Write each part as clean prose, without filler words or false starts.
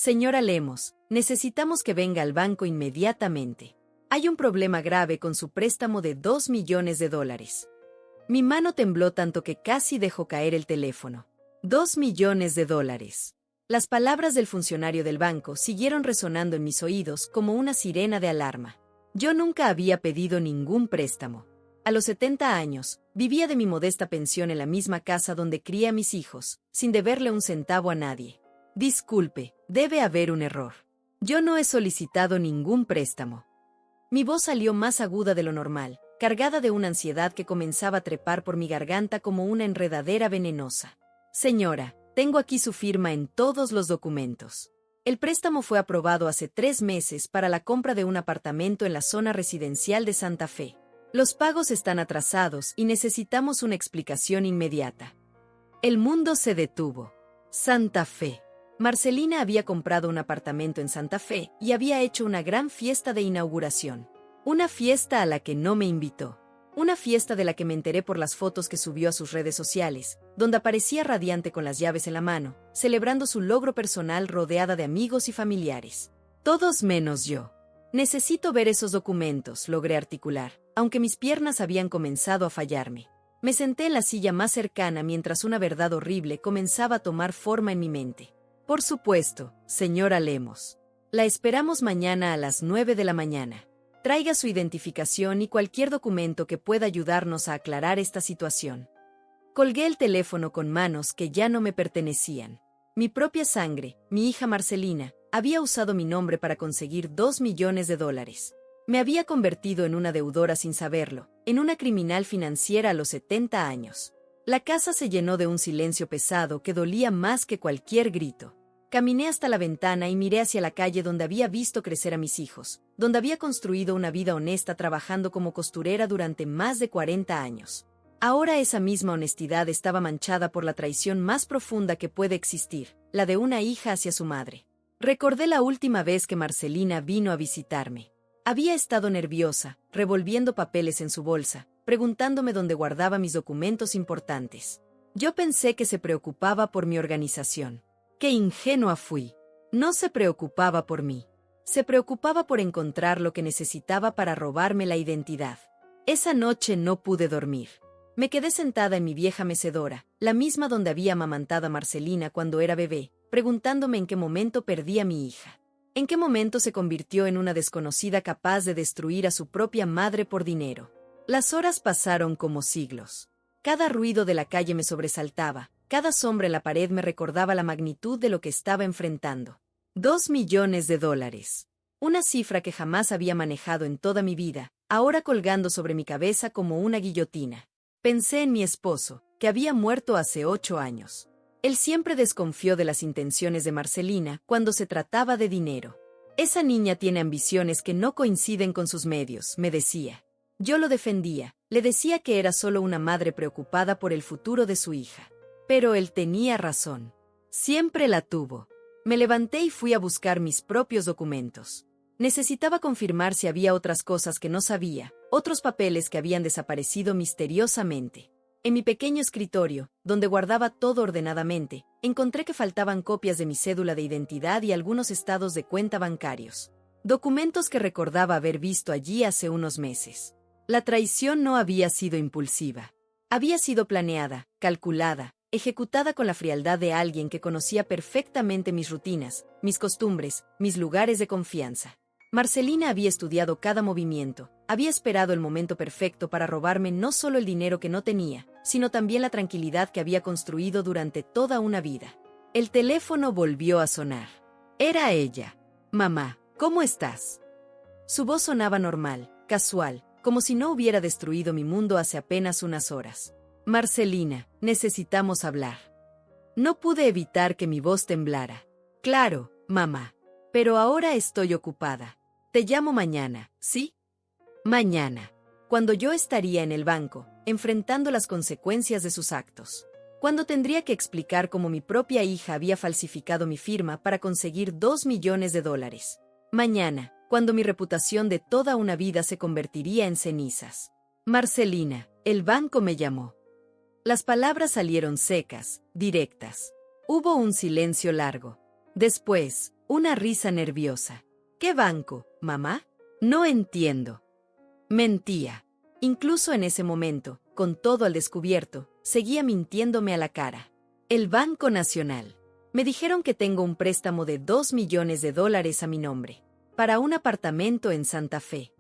Señora Lemos, necesitamos que venga al banco inmediatamente. Hay un problema grave con su préstamo de $2 millones. Mi mano tembló tanto que casi dejó caer el teléfono. $2 millones. Las palabras del funcionario del banco siguieron resonando en mis oídos como una sirena de alarma. Yo nunca había pedido ningún préstamo. A los 70 años, vivía de mi modesta pensión en la misma casa donde crié a mis hijos, sin deberle un centavo a nadie. Disculpe, debe haber un error. Yo no he solicitado ningún préstamo. Mi voz salió más aguda de lo normal, cargada de una ansiedad que comenzaba a trepar por mi garganta como una enredadera venenosa. Señora, tengo aquí su firma en todos los documentos. El préstamo fue aprobado hace 3 meses para la compra de un apartamento en la zona residencial de Santa Fe. Los pagos están atrasados y necesitamos una explicación inmediata. El mundo se detuvo. Santa Fe. Marcelina había comprado un apartamento en Santa Fe y había hecho una gran fiesta de inauguración. Una fiesta a la que no me invitó. Una fiesta de la que me enteré por las fotos que subió a sus redes sociales, donde aparecía radiante con las llaves en la mano, celebrando su logro personal rodeada de amigos y familiares. Todos menos yo. Necesito ver esos documentos, logré articular, aunque mis piernas habían comenzado a fallarme. Me senté en la silla más cercana mientras una verdad horrible comenzaba a tomar forma en mi mente. Por supuesto, señora Lemos. La esperamos mañana a las 9 de la mañana. Traiga su identificación y cualquier documento que pueda ayudarnos a aclarar esta situación. Colgué el teléfono con manos que ya no me pertenecían. Mi propia sangre, mi hija Marcelina, había usado mi nombre para conseguir $2 millones. Me había convertido en una deudora sin saberlo, en una criminal financiera a los 70 años. La casa se llenó de un silencio pesado que dolía más que cualquier grito. Caminé hasta la ventana y miré hacia la calle donde había visto crecer a mis hijos, donde había construido una vida honesta trabajando como costurera durante más de 40 años. Ahora esa misma honestidad estaba manchada por la traición más profunda que puede existir, la de una hija hacia su madre. Recordé la última vez que Marcelina vino a visitarme. Había estado nerviosa, revolviendo papeles en su bolsa, preguntándome dónde guardaba mis documentos importantes. Yo pensé que se preocupaba por mi organización. ¡Qué ingenua fui! No se preocupaba por mí. Se preocupaba por encontrar lo que necesitaba para robarme la identidad. Esa noche no pude dormir. Me quedé sentada en mi vieja mecedora, la misma donde había amamantado a Marcelina cuando era bebé, preguntándome en qué momento perdí a mi hija. ¿En qué momento se convirtió en una desconocida capaz de destruir a su propia madre por dinero? Las horas pasaron como siglos. Cada ruido de la calle me sobresaltaba, cada sombra en la pared me recordaba la magnitud de lo que estaba enfrentando. $2 millones. Una cifra que jamás había manejado en toda mi vida, ahora colgando sobre mi cabeza como una guillotina. Pensé en mi esposo, que había muerto hace 8 años. Él siempre desconfió de las intenciones de Marcelina cuando se trataba de dinero. Esa niña tiene ambiciones que no coinciden con sus medios, me decía. Yo lo defendía, le decía que era solo una madre preocupada por el futuro de su hija. Pero él tenía razón. Siempre la tuvo. Me levanté y fui a buscar mis propios documentos. Necesitaba confirmar si había otras cosas que no sabía, otros papeles que habían desaparecido misteriosamente. En mi pequeño escritorio, donde guardaba todo ordenadamente, encontré que faltaban copias de mi cédula de identidad y algunos estados de cuenta bancarios. Documentos que recordaba haber visto allí hace unos meses. La traición no había sido impulsiva. Había sido planeada, calculada, ejecutada con la frialdad de alguien que conocía perfectamente mis rutinas, mis costumbres, mis lugares de confianza. Marcelina había estudiado cada movimiento, había esperado el momento perfecto para robarme no solo el dinero que no tenía, sino también la tranquilidad que había construido durante toda una vida. El teléfono volvió a sonar. Era ella. Mamá, ¿cómo estás? Su voz sonaba normal, casual, como si no hubiera destruido mi mundo hace apenas unas horas. Marcelina, necesitamos hablar. No pude evitar que mi voz temblara. Claro, mamá. Pero ahora estoy ocupada. Te llamo mañana, ¿sí? Mañana. Cuando yo estaría en el banco, enfrentando las consecuencias de sus actos. Cuando tendría que explicar cómo mi propia hija había falsificado mi firma para conseguir $2 millones. Mañana, cuando mi reputación de toda una vida se convertiría en cenizas. Marcelina, el banco me llamó. Las palabras salieron secas, directas. Hubo un silencio largo. Después, Una risa nerviosa. ¿Qué banco, mamá? No entiendo. Mentía. Incluso en ese momento, con todo al descubierto, seguía mintiéndome a la cara. El Banco Nacional. Me dijeron que tengo un préstamo de $2 millones a mi nombre, para un apartamento en Santa Fe.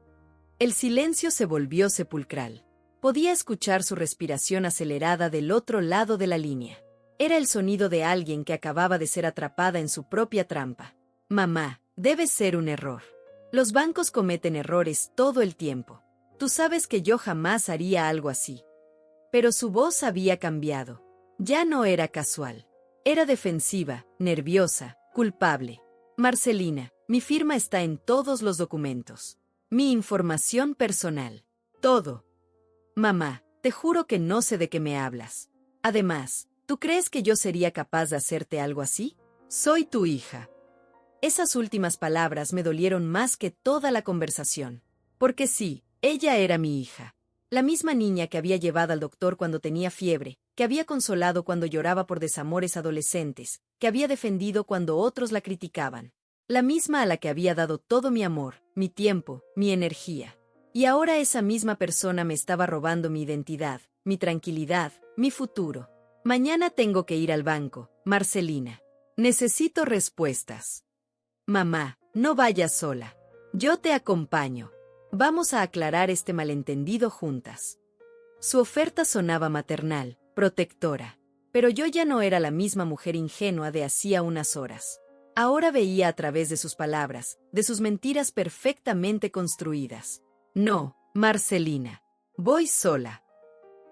El silencio se volvió sepulcral. Podía escuchar su respiración acelerada del otro lado de la línea. Era el sonido de alguien que acababa de ser atrapada en su propia trampa. Mamá, debe ser un error. Los bancos cometen errores todo el tiempo. Tú sabes que yo jamás haría algo así. Pero su voz había cambiado. Ya no era casual. Era defensiva, nerviosa, culpable. Marcelina, mi firma está en todos los documentos. Mi información personal. Todo. Mamá, te juro que no sé de qué me hablas. Además, ¿tú crees que yo sería capaz de hacerte algo así? Soy tu hija. Esas últimas palabras me dolieron más que toda la conversación. Porque sí, ella era mi hija. La misma niña que había llevado al doctor cuando tenía fiebre, que había consolado cuando lloraba por desamores adolescentes, que había defendido cuando otros la criticaban. La misma a la que había dado todo mi amor, mi tiempo, mi energía. Y ahora esa misma persona me estaba robando mi identidad, mi tranquilidad, mi futuro. Mañana tengo que ir al banco, Marcelina. Necesito respuestas. Mamá, no vayas sola. Yo te acompaño. Vamos a aclarar este malentendido juntas. Su oferta sonaba maternal, protectora. Pero yo ya no era la misma mujer ingenua de hacía unas horas. Ahora veía a través de sus palabras, de sus mentiras perfectamente construidas. No, Marcelina. Voy sola.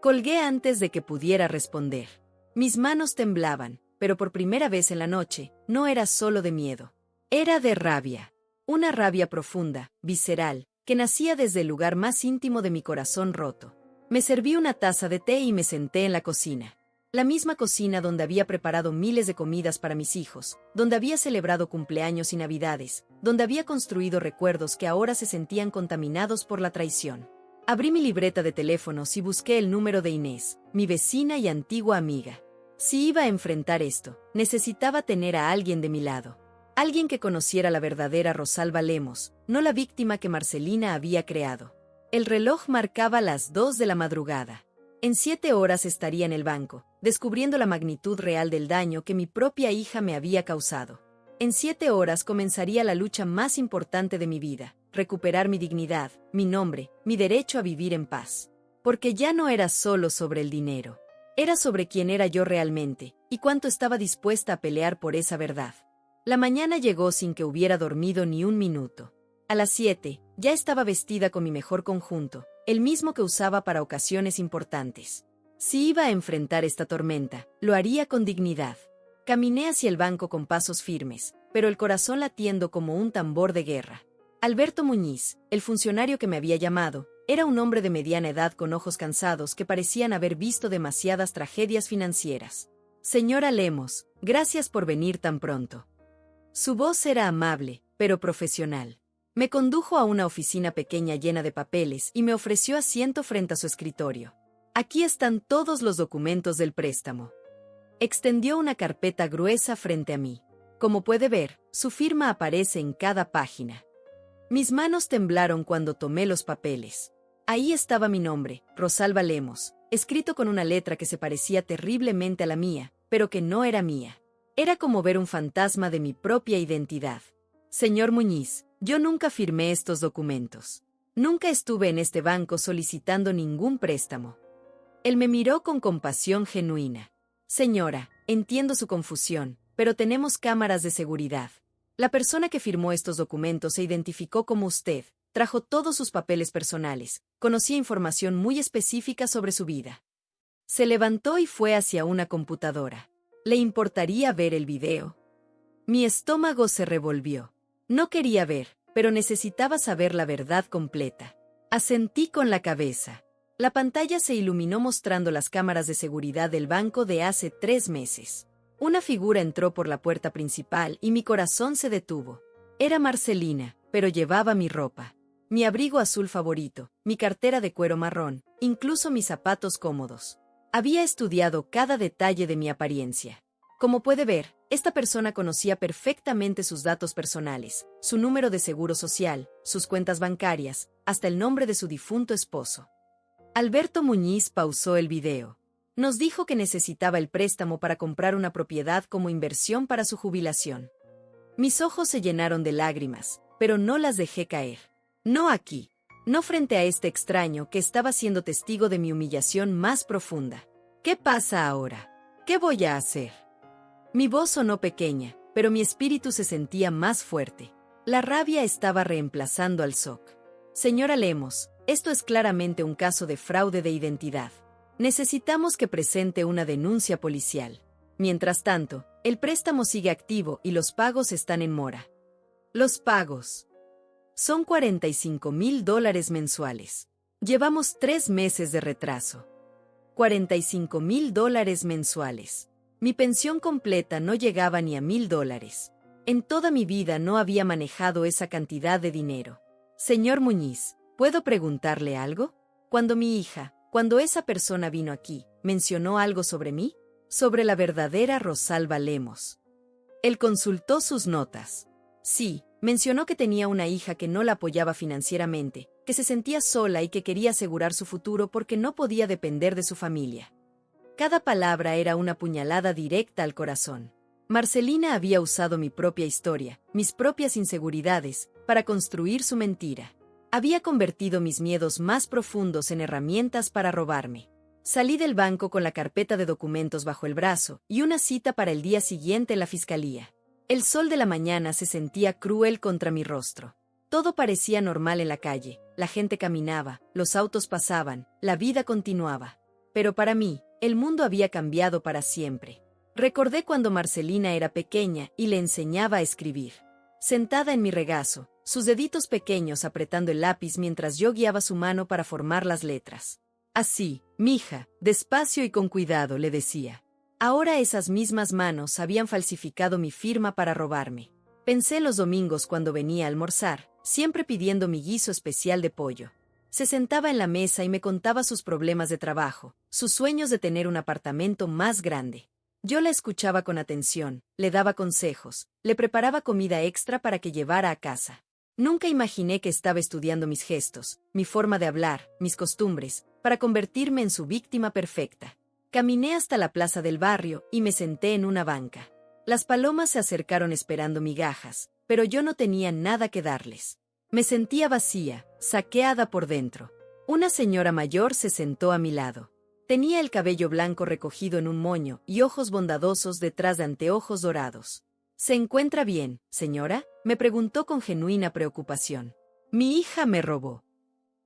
Colgué antes de que pudiera responder. Mis manos temblaban, pero por primera vez en la noche, no era solo de miedo. Era de rabia. Una rabia profunda, visceral, que nacía desde el lugar más íntimo de mi corazón roto. Me serví una taza de té y me senté en la cocina. La misma cocina donde había preparado miles de comidas para mis hijos, donde había celebrado cumpleaños y navidades, donde había construido recuerdos que ahora se sentían contaminados por la traición. Abrí mi libreta de teléfonos y busqué el número de Inés, mi vecina y antigua amiga. Si iba a enfrentar esto, necesitaba tener a alguien de mi lado. Alguien que conociera la verdadera Rosalba Lemos, no la víctima que Marcelina había creado. El reloj marcaba las 2 de la madrugada. En 7 horas estaría en el banco, descubriendo la magnitud real del daño que mi propia hija me había causado. En 7 horas comenzaría la lucha más importante de mi vida, recuperar mi dignidad, mi nombre, mi derecho a vivir en paz. Porque ya no era solo sobre el dinero. Era sobre quién era yo realmente, y cuánto estaba dispuesta a pelear por esa verdad. La mañana llegó sin que hubiera dormido ni un minuto. A las 7, ya estaba vestida con mi mejor conjunto, el mismo que usaba para ocasiones importantes. Si iba a enfrentar esta tormenta, lo haría con dignidad. Caminé hacia el banco con pasos firmes, pero el corazón latiendo como un tambor de guerra. Alberto Muñiz, el funcionario que me había llamado, era un hombre de mediana edad con ojos cansados que parecían haber visto demasiadas tragedias financieras. Señora Lemos, gracias por venir tan pronto. Su voz era amable, pero profesional. Me condujo a una oficina pequeña llena de papeles y me ofreció asiento frente a su escritorio. Aquí están todos los documentos del préstamo. Extendió una carpeta gruesa frente a mí. Como puede ver, su firma aparece en cada página. Mis manos temblaron cuando tomé los papeles. Ahí estaba mi nombre, Rosalba Lemos, escrito con una letra que se parecía terriblemente a la mía, pero que no era mía. Era como ver un fantasma de mi propia identidad. Señor Muñiz, yo nunca firmé estos documentos. Nunca estuve en este banco solicitando ningún préstamo. Él me miró con compasión genuina. Señora, entiendo su confusión, pero tenemos cámaras de seguridad. La persona que firmó estos documentos se identificó como usted, trajo todos sus papeles personales, conocía información muy específica sobre su vida. Se levantó y fue hacia una computadora. ¿Le importaría ver el video? Mi estómago se revolvió. No quería ver, pero necesitaba saber la verdad completa. Asentí con la cabeza. La pantalla se iluminó mostrando las cámaras de seguridad del banco de hace 3 meses. Una figura entró por la puerta principal y mi corazón se detuvo. Era Marcelina, pero llevaba mi ropa. Mi abrigo azul favorito, mi cartera de cuero marrón, incluso mis zapatos cómodos. Había estudiado cada detalle de mi apariencia. Como puede ver, Esta persona conocía perfectamente sus datos personales, su número de seguro social, sus cuentas bancarias, hasta el nombre de su difunto esposo. Alberto Muñiz pausó el video. Nos dijo que necesitaba el préstamo para comprar una propiedad como inversión para su jubilación. Mis ojos se llenaron de lágrimas, pero no las dejé caer. No aquí, no frente a este extraño que estaba siendo testigo de mi humillación más profunda. ¿Qué pasa ahora? ¿Qué voy a hacer? Mi voz sonó pequeña, pero mi espíritu se sentía más fuerte. La rabia estaba reemplazando al shock. Señora Lemos, esto es claramente un caso de fraude de identidad. Necesitamos que presente una denuncia policial. Mientras tanto, el préstamo sigue activo y los pagos están en mora. Los pagos son $45,000 mensuales. Llevamos 3 meses de retraso. $45,000 mensuales. Mi pensión completa no llegaba ni a $1,000. En toda mi vida no había manejado esa cantidad de dinero. Señor Muñiz, ¿puedo preguntarle algo? Cuando esa persona vino aquí, ¿mencionó algo sobre mí? Sobre la verdadera Rosalba Lemos. Él consultó sus notas. Sí, mencionó que tenía una hija que no la apoyaba financieramente, que se sentía sola y que quería asegurar su futuro porque no podía depender de su familia. Cada palabra era una puñalada directa al corazón. Marcelina había usado mi propia historia, mis propias inseguridades, para construir su mentira. Había convertido mis miedos más profundos en herramientas para robarme. Salí del banco con la carpeta de documentos bajo el brazo y una cita para el día siguiente en la fiscalía. El sol de la mañana se sentía cruel contra mi rostro. Todo parecía normal en la calle, la gente caminaba, los autos pasaban, la vida continuaba. Pero para mí, el mundo había cambiado para siempre. Recordé cuando Marcelina era pequeña y le enseñaba a escribir. Sentada en mi regazo, sus deditos pequeños apretando el lápiz mientras yo guiaba su mano para formar las letras. Así, mija, despacio y con cuidado, le decía. Ahora esas mismas manos habían falsificado mi firma para robarme. Pensé en los domingos cuando venía a almorzar, siempre pidiendo mi guiso especial de pollo. Se sentaba en la mesa y me contaba sus problemas de trabajo, sus sueños de tener un apartamento más grande. Yo la escuchaba con atención, le daba consejos, le preparaba comida extra para que llevara a casa. Nunca imaginé que estaba estudiando mis gestos, mi forma de hablar, mis costumbres, para convertirme en su víctima perfecta. Caminé hasta la plaza del barrio y me senté en una banca. Las palomas se acercaron esperando migajas, pero yo no tenía nada que darles. Me sentía vacía, saqueada por dentro. Una señora mayor se sentó a mi lado. Tenía el cabello blanco recogido en un moño y ojos bondadosos detrás de anteojos dorados. ¿Se encuentra bien, señora?, me preguntó con genuina preocupación. Mi hija me robó.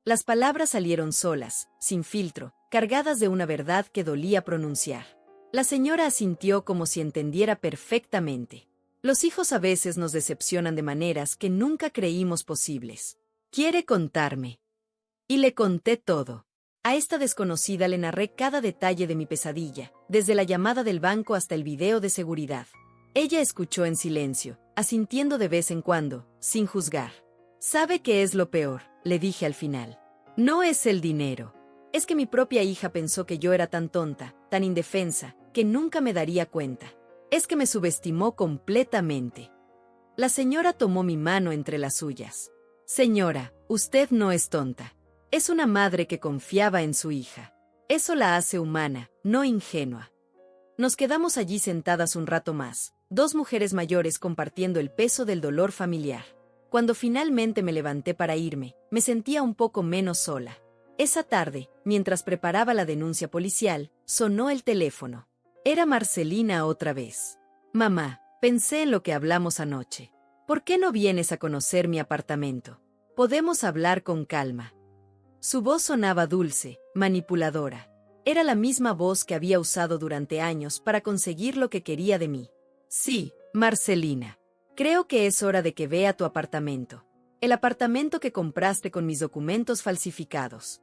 Las palabras salieron solas, sin filtro, cargadas de una verdad que dolía pronunciar. La señora asintió como si entendiera perfectamente. Los hijos a veces nos decepcionan de maneras que nunca creímos posibles. ¿Quiere contarme? Y le conté todo. A esta desconocida le narré cada detalle de mi pesadilla, desde la llamada del banco hasta el video de seguridad. Ella escuchó en silencio, asintiendo de vez en cuando, sin juzgar. ¿Sabe qué es lo peor?, le dije al final. No es el dinero. Es que mi propia hija pensó que yo era tan tonta, tan indefensa, que nunca me daría cuenta. Es que me subestimó completamente. La señora tomó mi mano entre las suyas. Señora, usted no es tonta. Es una madre que confiaba en su hija. Eso la hace humana, no ingenua. Nos quedamos allí sentadas un rato más, 2 mujeres mayores compartiendo el peso del dolor familiar. Cuando finalmente me levanté para irme, me sentía un poco menos sola. Esa tarde, mientras preparaba la denuncia policial, sonó el teléfono. Era Marcelina otra vez. Mamá, pensé en lo que hablamos anoche. ¿Por qué no vienes a conocer mi apartamento? Podemos hablar con calma. Su voz sonaba dulce, manipuladora. Era la misma voz que había usado durante años para conseguir lo que quería de mí. Sí, Marcelina. Creo que es hora de que vea tu apartamento. El apartamento que compraste con mis documentos falsificados.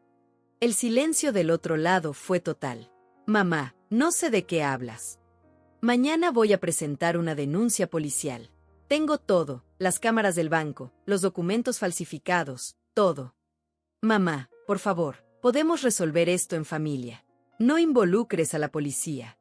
El silencio del otro lado fue total. Mamá, no sé de qué hablas. Mañana voy a presentar una denuncia policial. Tengo todo, las cámaras del banco, los documentos falsificados, todo. Mamá, por favor, podemos resolver esto en familia. No involucres a la policía.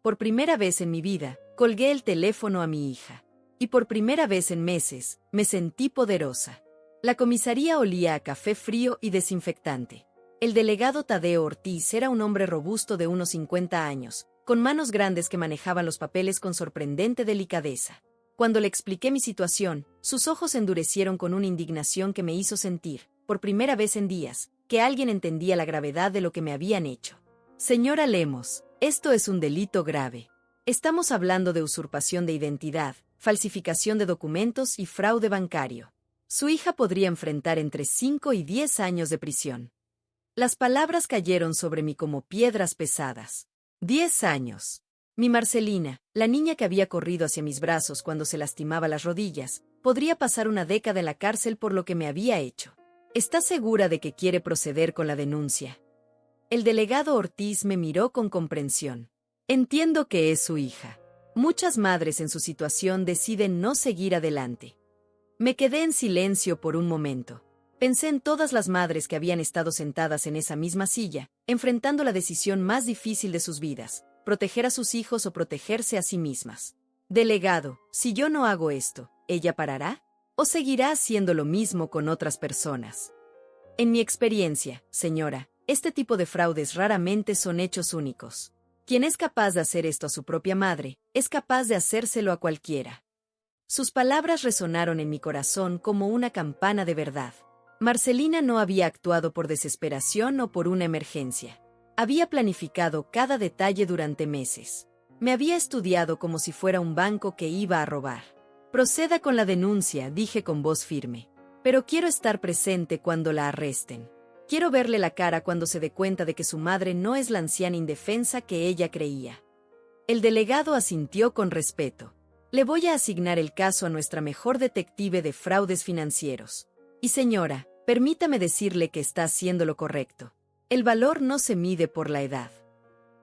Por primera vez en mi vida, Colgué el teléfono a mi hija. Y por primera vez en meses, me sentí poderosa. La comisaría olía a café frío y desinfectante. El delegado Tadeo Ortiz era un hombre robusto de unos 50 años, con manos grandes que manejaban los papeles con sorprendente delicadeza. Cuando le expliqué mi situación, sus ojos endurecieron con una indignación que me hizo sentir, por primera vez en días, que alguien entendía la gravedad de lo que me habían hecho. Señora Lemos, esto es un delito grave. Estamos hablando de usurpación de identidad, falsificación de documentos y fraude bancario. Su hija podría enfrentar entre 5 y 10 años de prisión. Las palabras cayeron sobre mí como piedras pesadas. 10 años. Mi Marcelina, la niña que había corrido hacia mis brazos cuando se lastimaba las rodillas, podría pasar una década en la cárcel por lo que me había hecho. ¿Está segura de que quiere proceder con la denuncia? El delegado Ortiz me miró con comprensión. Entiendo que es su hija. Muchas madres en su situación deciden no seguir adelante. Me quedé en silencio por un momento. Pensé en todas las madres que habían estado sentadas en esa misma silla, enfrentando la decisión más difícil de sus vidas, proteger a sus hijos o protegerse a sí mismas. Delegado, si yo no hago esto, ¿ella parará? ¿O seguirá haciendo lo mismo con otras personas? En mi experiencia, señora, este tipo de fraudes raramente son hechos únicos. Quien es capaz de hacer esto a su propia madre, es capaz de hacérselo a cualquiera. Sus palabras resonaron en mi corazón como una campana de verdad. Marcelina no había actuado por desesperación o por una emergencia. Había planificado cada detalle durante meses. Me había estudiado como si fuera un banco que iba a robar. Proceda con la denuncia, dije con voz firme. Pero quiero estar presente cuando la arresten. Quiero verle la cara cuando se dé cuenta de que su madre no es la anciana indefensa que ella creía. El delegado asintió con respeto. Le voy a asignar el caso a nuestra mejor detective de fraudes financieros. Y señora, permítame decirle que está haciendo lo correcto. El valor no se mide por la edad.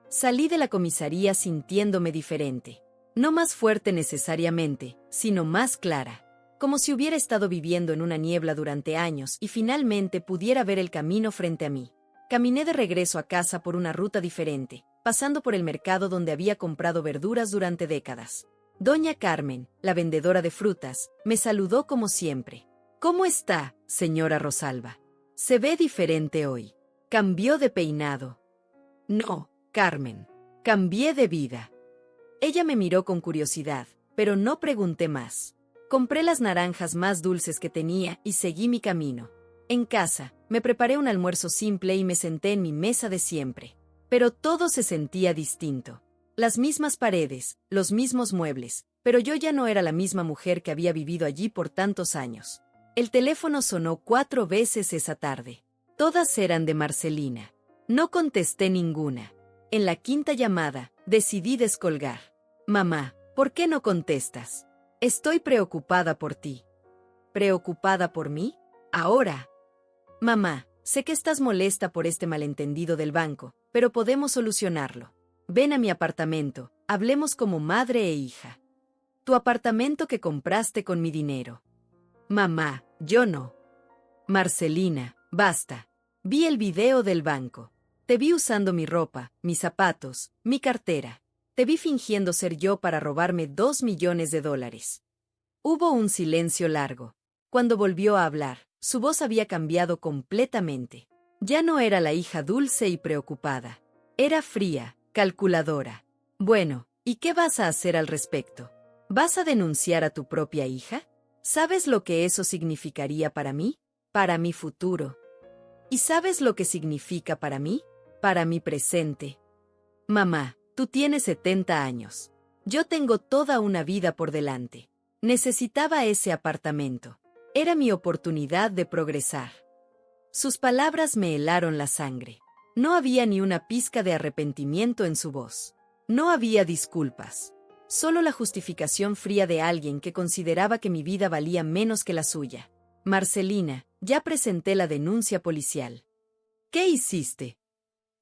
Salí de la comisaría sintiéndome diferente. No más fuerte necesariamente, sino más clara. Como si hubiera estado viviendo en una niebla durante años y finalmente pudiera ver el camino frente a mí. Caminé de regreso a casa por una ruta diferente, pasando por el mercado donde había comprado verduras durante décadas. Doña Carmen, la vendedora de frutas, me saludó como siempre. ¿Cómo está, señora Rosalba? Se ve diferente hoy. Cambió de peinado. No, Carmen. Cambié de vida. Ella me miró con curiosidad, pero no pregunté más. Compré las naranjas más dulces que tenía y seguí mi camino. En casa, me preparé un almuerzo simple y me senté en mi mesa de siempre. Pero todo se sentía distinto. Las mismas paredes, los mismos muebles, pero yo ya no era la misma mujer que había vivido allí por tantos años. El teléfono sonó 4 veces esa tarde. Todas eran de Marcelina. No contesté ninguna. En la 5ª llamada, decidí descolgar. Mamá, ¿por qué no contestas? Estoy preocupada por ti. ¿Preocupada por mí? Ahora. Mamá, sé que estás molesta por este malentendido del banco, pero podemos solucionarlo. Ven a mi apartamento, hablemos como madre e hija. Tu apartamento que compraste con mi dinero. Mamá, yo no. Marcelina, basta. Vi el video del banco. Te vi usando mi ropa, mis zapatos, mi cartera. Te vi fingiendo ser yo para robarme $2 millones. Hubo un silencio largo. Cuando volvió a hablar, su voz había cambiado completamente. Ya no era la hija dulce y preocupada. Era fría, calculadora. Bueno, ¿y qué vas a hacer al respecto? ¿Vas a denunciar a tu propia hija? ¿Sabes lo que eso significaría para mí? Para mi futuro. ¿Y sabes lo que significa para mí? Para mi presente. Mamá, tú tienes 70 años. Yo tengo toda una vida por delante. Necesitaba ese apartamento. Era mi oportunidad de progresar. Sus palabras me helaron la sangre. No había ni una pizca de arrepentimiento en su voz. No había disculpas. Solo la justificación fría de alguien que consideraba que mi vida valía menos que la suya. Marcelina, ya presenté la denuncia policial. ¿Qué hiciste?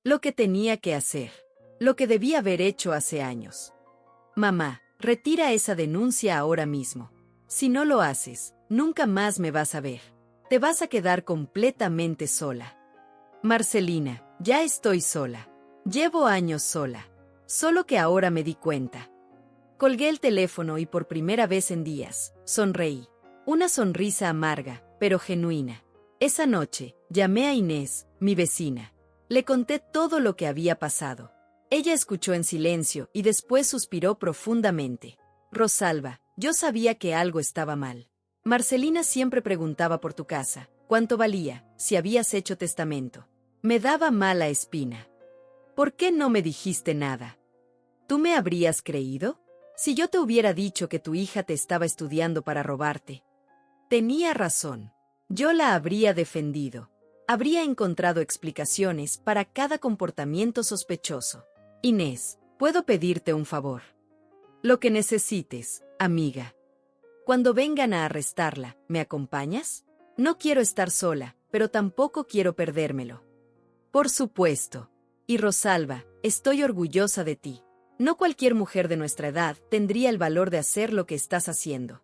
Lo que tenía que hacer. Lo que debía haber hecho hace años. Mamá, retira esa denuncia ahora mismo. Si no lo haces, nunca más me vas a ver. Te vas a quedar completamente sola. Marcelina, ya estoy sola. Llevo años sola. Solo que ahora me di cuenta. Colgué el teléfono y por primera vez en días, sonreí. Una sonrisa amarga, pero genuina. Esa noche, llamé a Inés, mi vecina. Le conté todo lo que había pasado. Ella escuchó en silencio y después suspiró profundamente. Rosalba, yo sabía que algo estaba mal. Marcelina siempre preguntaba por tu casa, cuánto valía, si habías hecho testamento. Me daba mala espina. ¿Por qué no me dijiste nada? ¿Tú me habrías creído? Si yo te hubiera dicho que tu hija te estaba estudiando para robarte. Tenía razón. Yo la habría defendido. Habría encontrado explicaciones para cada comportamiento sospechoso. Inés, ¿puedo pedirte un favor? Lo que necesites, amiga. Cuando vengan a arrestarla, ¿me acompañas? No quiero estar sola, pero tampoco quiero perdérmelo. Por supuesto. Y Rosalba, estoy orgullosa de ti. No cualquier mujer de nuestra edad tendría el valor de hacer lo que estás haciendo.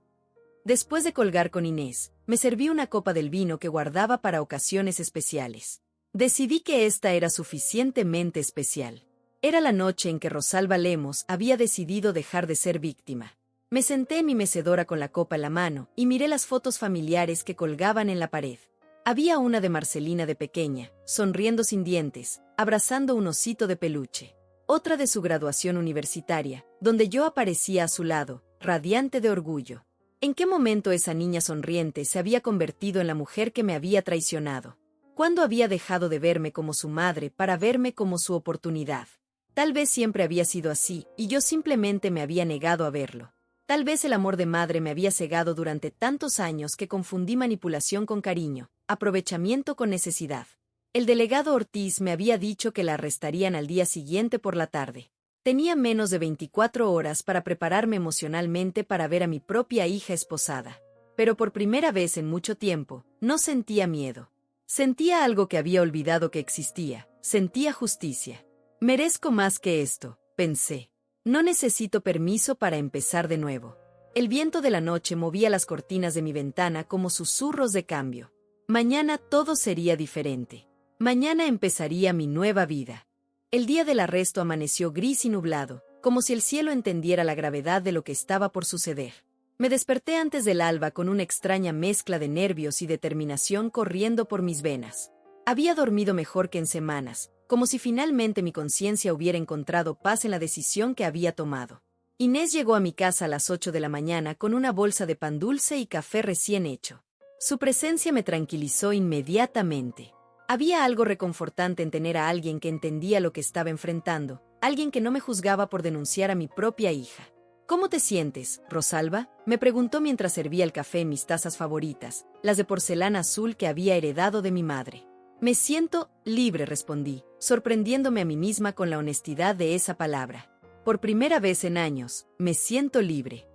Después de colgar con Inés, me serví una copa del vino que guardaba para ocasiones especiales. Decidí que esta era suficientemente especial. Era la noche en que Rosalba Lemos había decidido dejar de ser víctima. Me senté en mi mecedora con la copa en la mano y miré las fotos familiares que colgaban en la pared. Había una de Marcelina de pequeña, sonriendo sin dientes, abrazando un osito de peluche. Otra de su graduación universitaria, donde yo aparecía a su lado, radiante de orgullo. ¿En qué momento esa niña sonriente se había convertido en la mujer que me había traicionado? ¿Cuándo había dejado de verme como su madre para verme como su oportunidad? Tal vez siempre había sido así, y yo simplemente me había negado a verlo. Tal vez el amor de madre me había cegado durante tantos años que confundí manipulación con cariño, aprovechamiento con necesidad. El delegado Ortiz me había dicho que la arrestarían al día siguiente por la tarde. Tenía menos de 24 horas para prepararme emocionalmente para ver a mi propia hija esposada. Pero por primera vez en mucho tiempo, no sentía miedo. Sentía algo que había olvidado que existía, sentía justicia. Merezco más que esto, pensé. No necesito permiso para empezar de nuevo. El viento de la noche movía las cortinas de mi ventana como susurros de cambio. Mañana todo sería diferente. Mañana empezaría mi nueva vida. El día del arresto amaneció gris y nublado, como si el cielo entendiera la gravedad de lo que estaba por suceder. Me desperté antes del alba con una extraña mezcla de nervios y determinación corriendo por mis venas. Había dormido mejor que en semanas, como si finalmente mi conciencia hubiera encontrado paz en la decisión que había tomado. Inés llegó a mi casa a las 8 de la mañana con una bolsa de pan dulce y café recién hecho. Su presencia me tranquilizó inmediatamente. Había algo reconfortante en tener a alguien que entendía lo que estaba enfrentando, alguien que no me juzgaba por denunciar a mi propia hija. ¿Cómo te sientes, Rosalba?, me preguntó mientras servía el café en mis tazas favoritas, las de porcelana azul que había heredado de mi madre. Me siento libre, respondí, sorprendiéndome a mí misma con la honestidad de esa palabra. Por primera vez en años, me siento libre.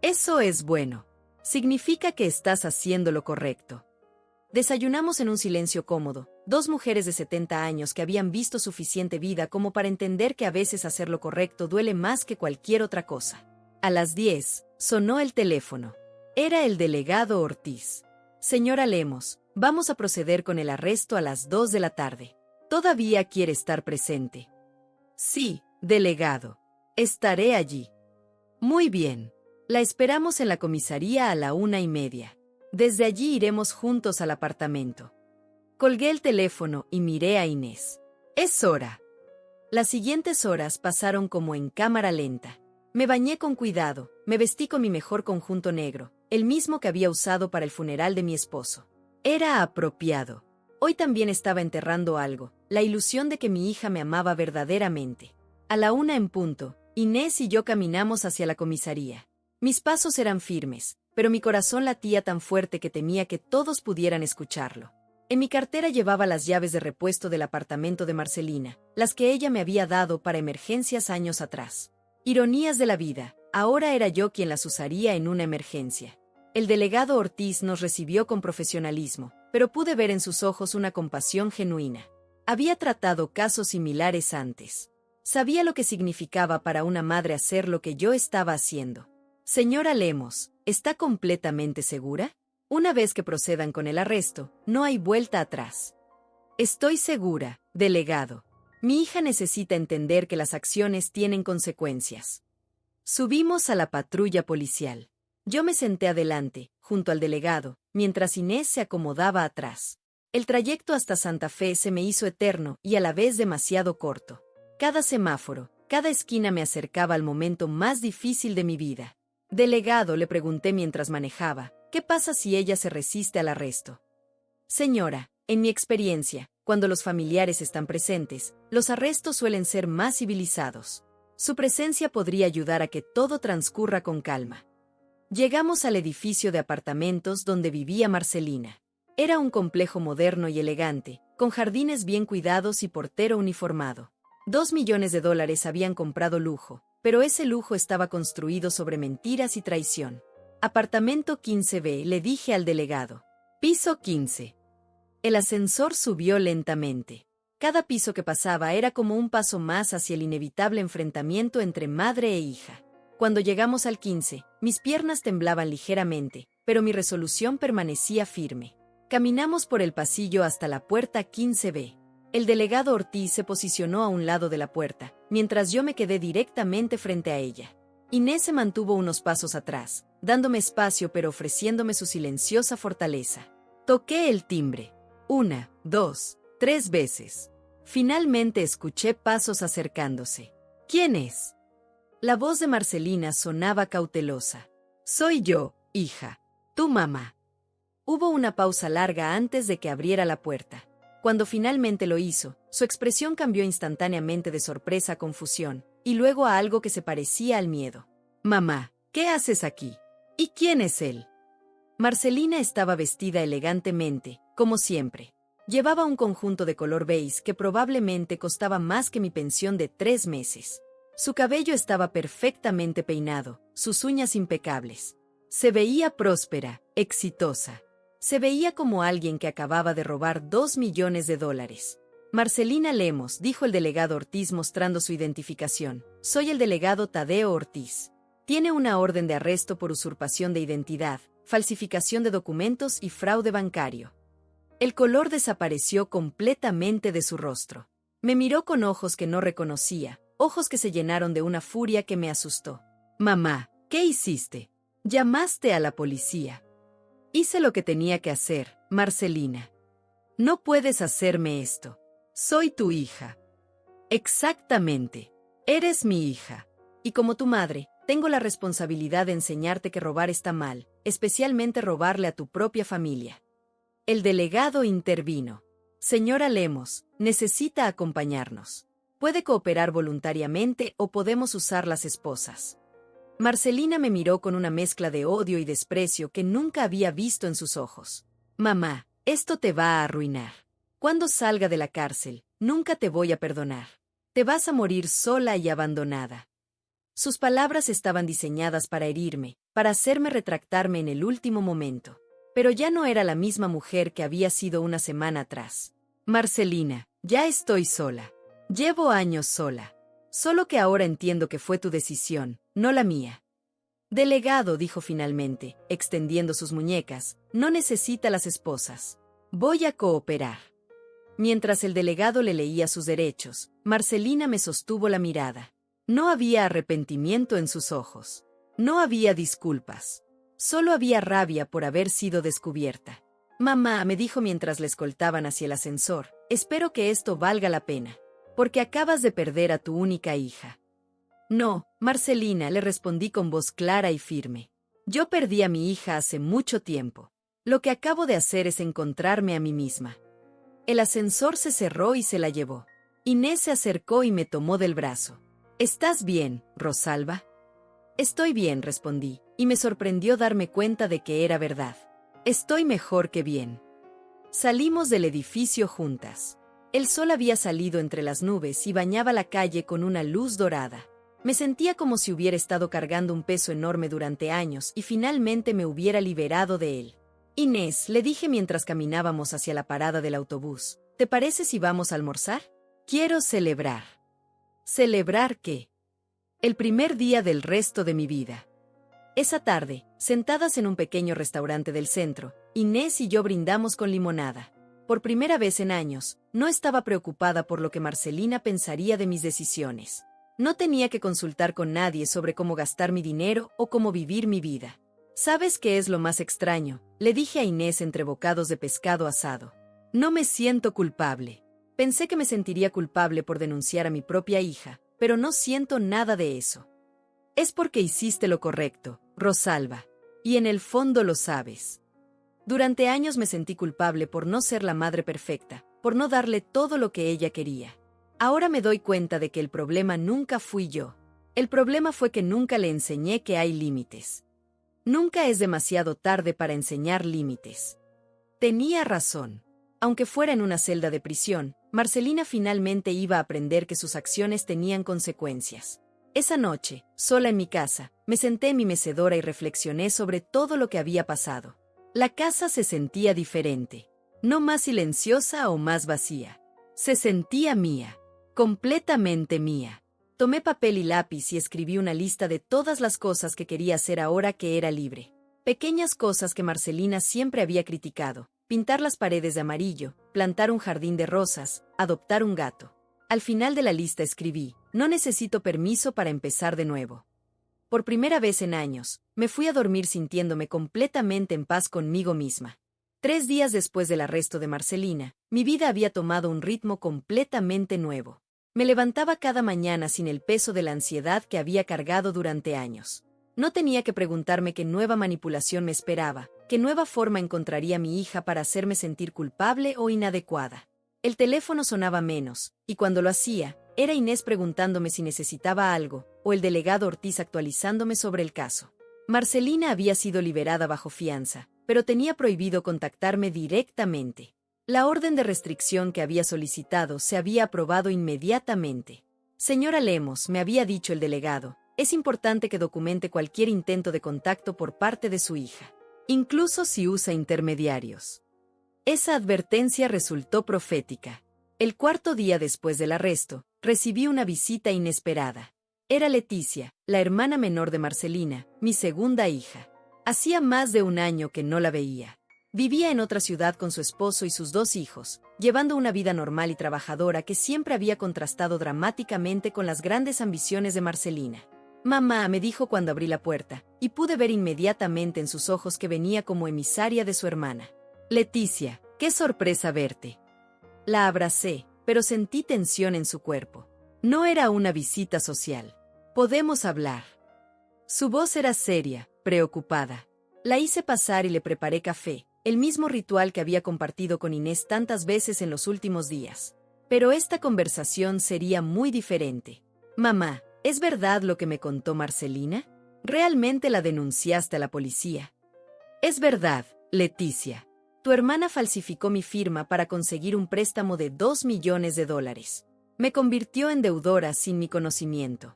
Eso es bueno. Significa que estás haciendo lo correcto. Desayunamos en un silencio cómodo, dos mujeres de 70 años que habían visto suficiente vida como para entender que a veces hacer lo correcto duele más que cualquier otra cosa. A las 10, sonó el teléfono. Era el delegado Ortiz. Señora Lemos, vamos a proceder con el arresto a las 2 de la tarde. ¿Todavía quiere estar presente? Sí, delegado. Estaré allí. Muy bien. La esperamos en la comisaría a la 1:30. Desde allí iremos juntos al apartamento. Colgué el teléfono y miré a Inés. Es hora. Las siguientes horas pasaron como en cámara lenta. Me bañé con cuidado, me vestí con mi mejor conjunto negro, el mismo que había usado para el funeral de mi esposo. Era apropiado. Hoy también estaba enterrando algo, la ilusión de que mi hija me amaba verdaderamente. A la 1 en punto, Inés y yo caminamos hacia la comisaría. Mis pasos eran firmes, pero mi corazón latía tan fuerte que temía que todos pudieran escucharlo. En mi cartera llevaba las llaves de repuesto del apartamento de Marcelina, las que ella me había dado para emergencias años atrás. Ironías de la vida, ahora era yo quien las usaría en una emergencia. El delegado Ortiz nos recibió con profesionalismo, pero pude ver en sus ojos una compasión genuina. Había tratado casos similares antes. Sabía lo que significaba para una madre hacer lo que yo estaba haciendo. Señora Lemos, ¿está completamente segura? Una vez que procedan con el arresto, no hay vuelta atrás. Estoy segura, delegado. Mi hija necesita entender que las acciones tienen consecuencias. Subimos a la patrulla policial. Yo me senté adelante, junto al delegado, mientras Inés se acomodaba atrás. El trayecto hasta Santa Fe se me hizo eterno y a la vez demasiado corto. Cada semáforo, cada esquina me acercaba al momento más difícil de mi vida. Delegado, le pregunté mientras manejaba, ¿qué pasa si ella se resiste al arresto? Señora, en mi experiencia, cuando los familiares están presentes, los arrestos suelen ser más civilizados. Su presencia podría ayudar a que todo transcurra con calma. Llegamos al edificio de apartamentos donde vivía Marcelina. Era un complejo moderno y elegante, con jardines bien cuidados y portero uniformado. $2 millones habían comprado lujo, pero ese lujo estaba construido sobre mentiras y traición. Apartamento 15B, le dije al delegado. Piso 15. El ascensor subió lentamente. Cada piso que pasaba era como un paso más hacia el inevitable enfrentamiento entre madre e hija. Cuando llegamos al 15, mis piernas temblaban ligeramente, pero mi resolución permanecía firme. Caminamos por el pasillo hasta la puerta 15B. El delegado Ortiz se posicionó a un lado de la puerta, mientras yo me quedé directamente frente a ella. Inés se mantuvo unos pasos atrás, dándome espacio pero ofreciéndome su silenciosa fortaleza. Toqué el timbre. 1, 2, 3 veces. Finalmente escuché pasos acercándose. ¿Quién es? La voz de Marcelina sonaba cautelosa. Soy yo, hija. Tu mamá. Hubo una pausa larga antes de que abriera la puerta. Cuando finalmente lo hizo, su expresión cambió instantáneamente de sorpresa a confusión, y luego a algo que se parecía al miedo. Mamá, ¿qué haces aquí? ¿Y quién es él? Marcelina estaba vestida elegantemente, como siempre. Llevaba un conjunto de color beige que probablemente costaba más que mi pensión de 3 meses. Su cabello estaba perfectamente peinado, sus uñas impecables. Se veía próspera, exitosa. Se veía como alguien que acababa de robar $2 millones. Marcelina Lemos, dijo el delegado Ortiz mostrando su identificación. Soy el delegado Tadeo Ortiz. Tiene una orden de arresto por usurpación de identidad, falsificación de documentos y fraude bancario. El color desapareció completamente de su rostro. Me miró con ojos que no reconocía, ojos que se llenaron de una furia que me asustó. Mamá, ¿qué hiciste? Llamaste a la policía. Hice lo que tenía que hacer, Marcelina. No puedes hacerme esto. Soy tu hija. Exactamente. Eres mi hija. Y como tu madre, tengo la responsabilidad de enseñarte que robar está mal, especialmente robarle a tu propia familia. El delegado intervino. Señora Lemos, necesita acompañarnos. Puede cooperar voluntariamente o podemos usar las esposas. Marcelina me miró con una mezcla de odio y desprecio que nunca había visto en sus ojos. Mamá, esto te va a arruinar. Cuando salga de la cárcel, nunca te voy a perdonar. Te vas a morir sola y abandonada. Sus palabras estaban diseñadas para herirme, para hacerme retractarme en el último momento. Pero ya no era la misma mujer que había sido una semana atrás. Marcelina, ya estoy sola. Llevo años sola. Solo que ahora entiendo que fue tu decisión, no la mía. Delegado, dijo finalmente, extendiendo sus muñecas, no necesita las esposas. Voy a cooperar. Mientras el delegado le leía sus derechos, Marcelina me sostuvo la mirada. No había arrepentimiento en sus ojos. No había disculpas. Solo había rabia por haber sido descubierta. Mamá, me dijo mientras le escoltaban hacia el ascensor, espero que esto valga la pena. Porque acabas de perder a tu única hija. No, Marcelina, le respondí con voz clara y firme. Yo perdí a mi hija hace mucho tiempo. Lo que acabo de hacer es encontrarme a mí misma. El ascensor se cerró y se la llevó. Inés se acercó y me tomó del brazo. ¿Estás bien, Rosalba? Estoy bien, respondí, y me sorprendió darme cuenta de que era verdad. Estoy mejor que bien. Salimos del edificio juntas. El sol había salido entre las nubes y bañaba la calle con una luz dorada. Me sentía como si hubiera estado cargando un peso enorme durante años y finalmente me hubiera liberado de él. Inés, le dije mientras caminábamos hacia la parada del autobús, ¿te parece si vamos a almorzar? Quiero celebrar. ¿Celebrar qué? El primer día del resto de mi vida. Esa tarde, sentadas en un pequeño restaurante del centro, Inés y yo brindamos con limonada. Por primera vez en años, no estaba preocupada por lo que Marcelina pensaría de mis decisiones. No tenía que consultar con nadie sobre cómo gastar mi dinero o cómo vivir mi vida. ¿Sabes qué es lo más extraño?, le dije a Inés entre bocados de pescado asado. No me siento culpable. Pensé que me sentiría culpable por denunciar a mi propia hija, pero no siento nada de eso. Es porque hiciste lo correcto, Rosalba. Y en el fondo lo sabes. Durante años me sentí culpable por no ser la madre perfecta, por no darle todo lo que ella quería. Ahora me doy cuenta de que el problema nunca fui yo. El problema fue que nunca le enseñé que hay límites. Nunca es demasiado tarde para enseñar límites. Tenía razón. Aunque fuera en una celda de prisión, Marcelina finalmente iba a aprender que sus acciones tenían consecuencias. Esa noche, sola en mi casa, me senté en mi mecedora y reflexioné sobre todo lo que había pasado. La casa se sentía diferente. No más silenciosa o más vacía. Se sentía mía. Completamente mía. Tomé papel y lápiz y escribí una lista de todas las cosas que quería hacer ahora que era libre. Pequeñas cosas que Marcelina siempre había criticado: pintar las paredes de amarillo, plantar un jardín de rosas, adoptar un gato. Al final de la lista escribí: no necesito permiso para empezar de nuevo. Por primera vez en años, me fui a dormir sintiéndome completamente en paz conmigo misma. 3 días después del arresto de Marcelina, mi vida había tomado un ritmo completamente nuevo. Me levantaba cada mañana sin el peso de la ansiedad que había cargado durante años. No tenía que preguntarme qué nueva manipulación me esperaba, qué nueva forma encontraría mi hija para hacerme sentir culpable o inadecuada. El teléfono sonaba menos, y cuando lo hacía, era Inés preguntándome si necesitaba algo, o el delegado Ortiz actualizándome sobre el caso. Marcelina había sido liberada bajo fianza, pero tenía prohibido contactarme directamente. La orden de restricción que había solicitado se había aprobado inmediatamente. Señora Lemos, me había dicho el delegado, es importante que documente cualquier intento de contacto por parte de su hija, incluso si usa intermediarios. Esa advertencia resultó profética. El 4.º día después del arresto, recibí una visita inesperada. Era Leticia, la hermana menor de Marcelina, mi segunda hija. Hacía más de un año que no la veía. Vivía en otra ciudad con su esposo y sus 2 hijos, llevando una vida normal y trabajadora que siempre había contrastado dramáticamente con las grandes ambiciones de Marcelina. Mamá, me dijo cuando abrí la puerta, y pude ver inmediatamente en sus ojos que venía como emisaria de su hermana. Leticia, qué sorpresa verte. La abracé, pero sentí tensión en su cuerpo. No era una visita social. Podemos hablar. Su voz era seria, preocupada. La hice pasar y le preparé café, el mismo ritual que había compartido con Inés tantas veces en los últimos días. Pero esta conversación sería muy diferente. Mamá, ¿es verdad lo que me contó Marcelina? ¿Realmente la denunciaste a la policía? Es verdad, Leticia. Tu hermana falsificó mi firma para conseguir un préstamo de $2 millones. Me convirtió en deudora sin mi conocimiento.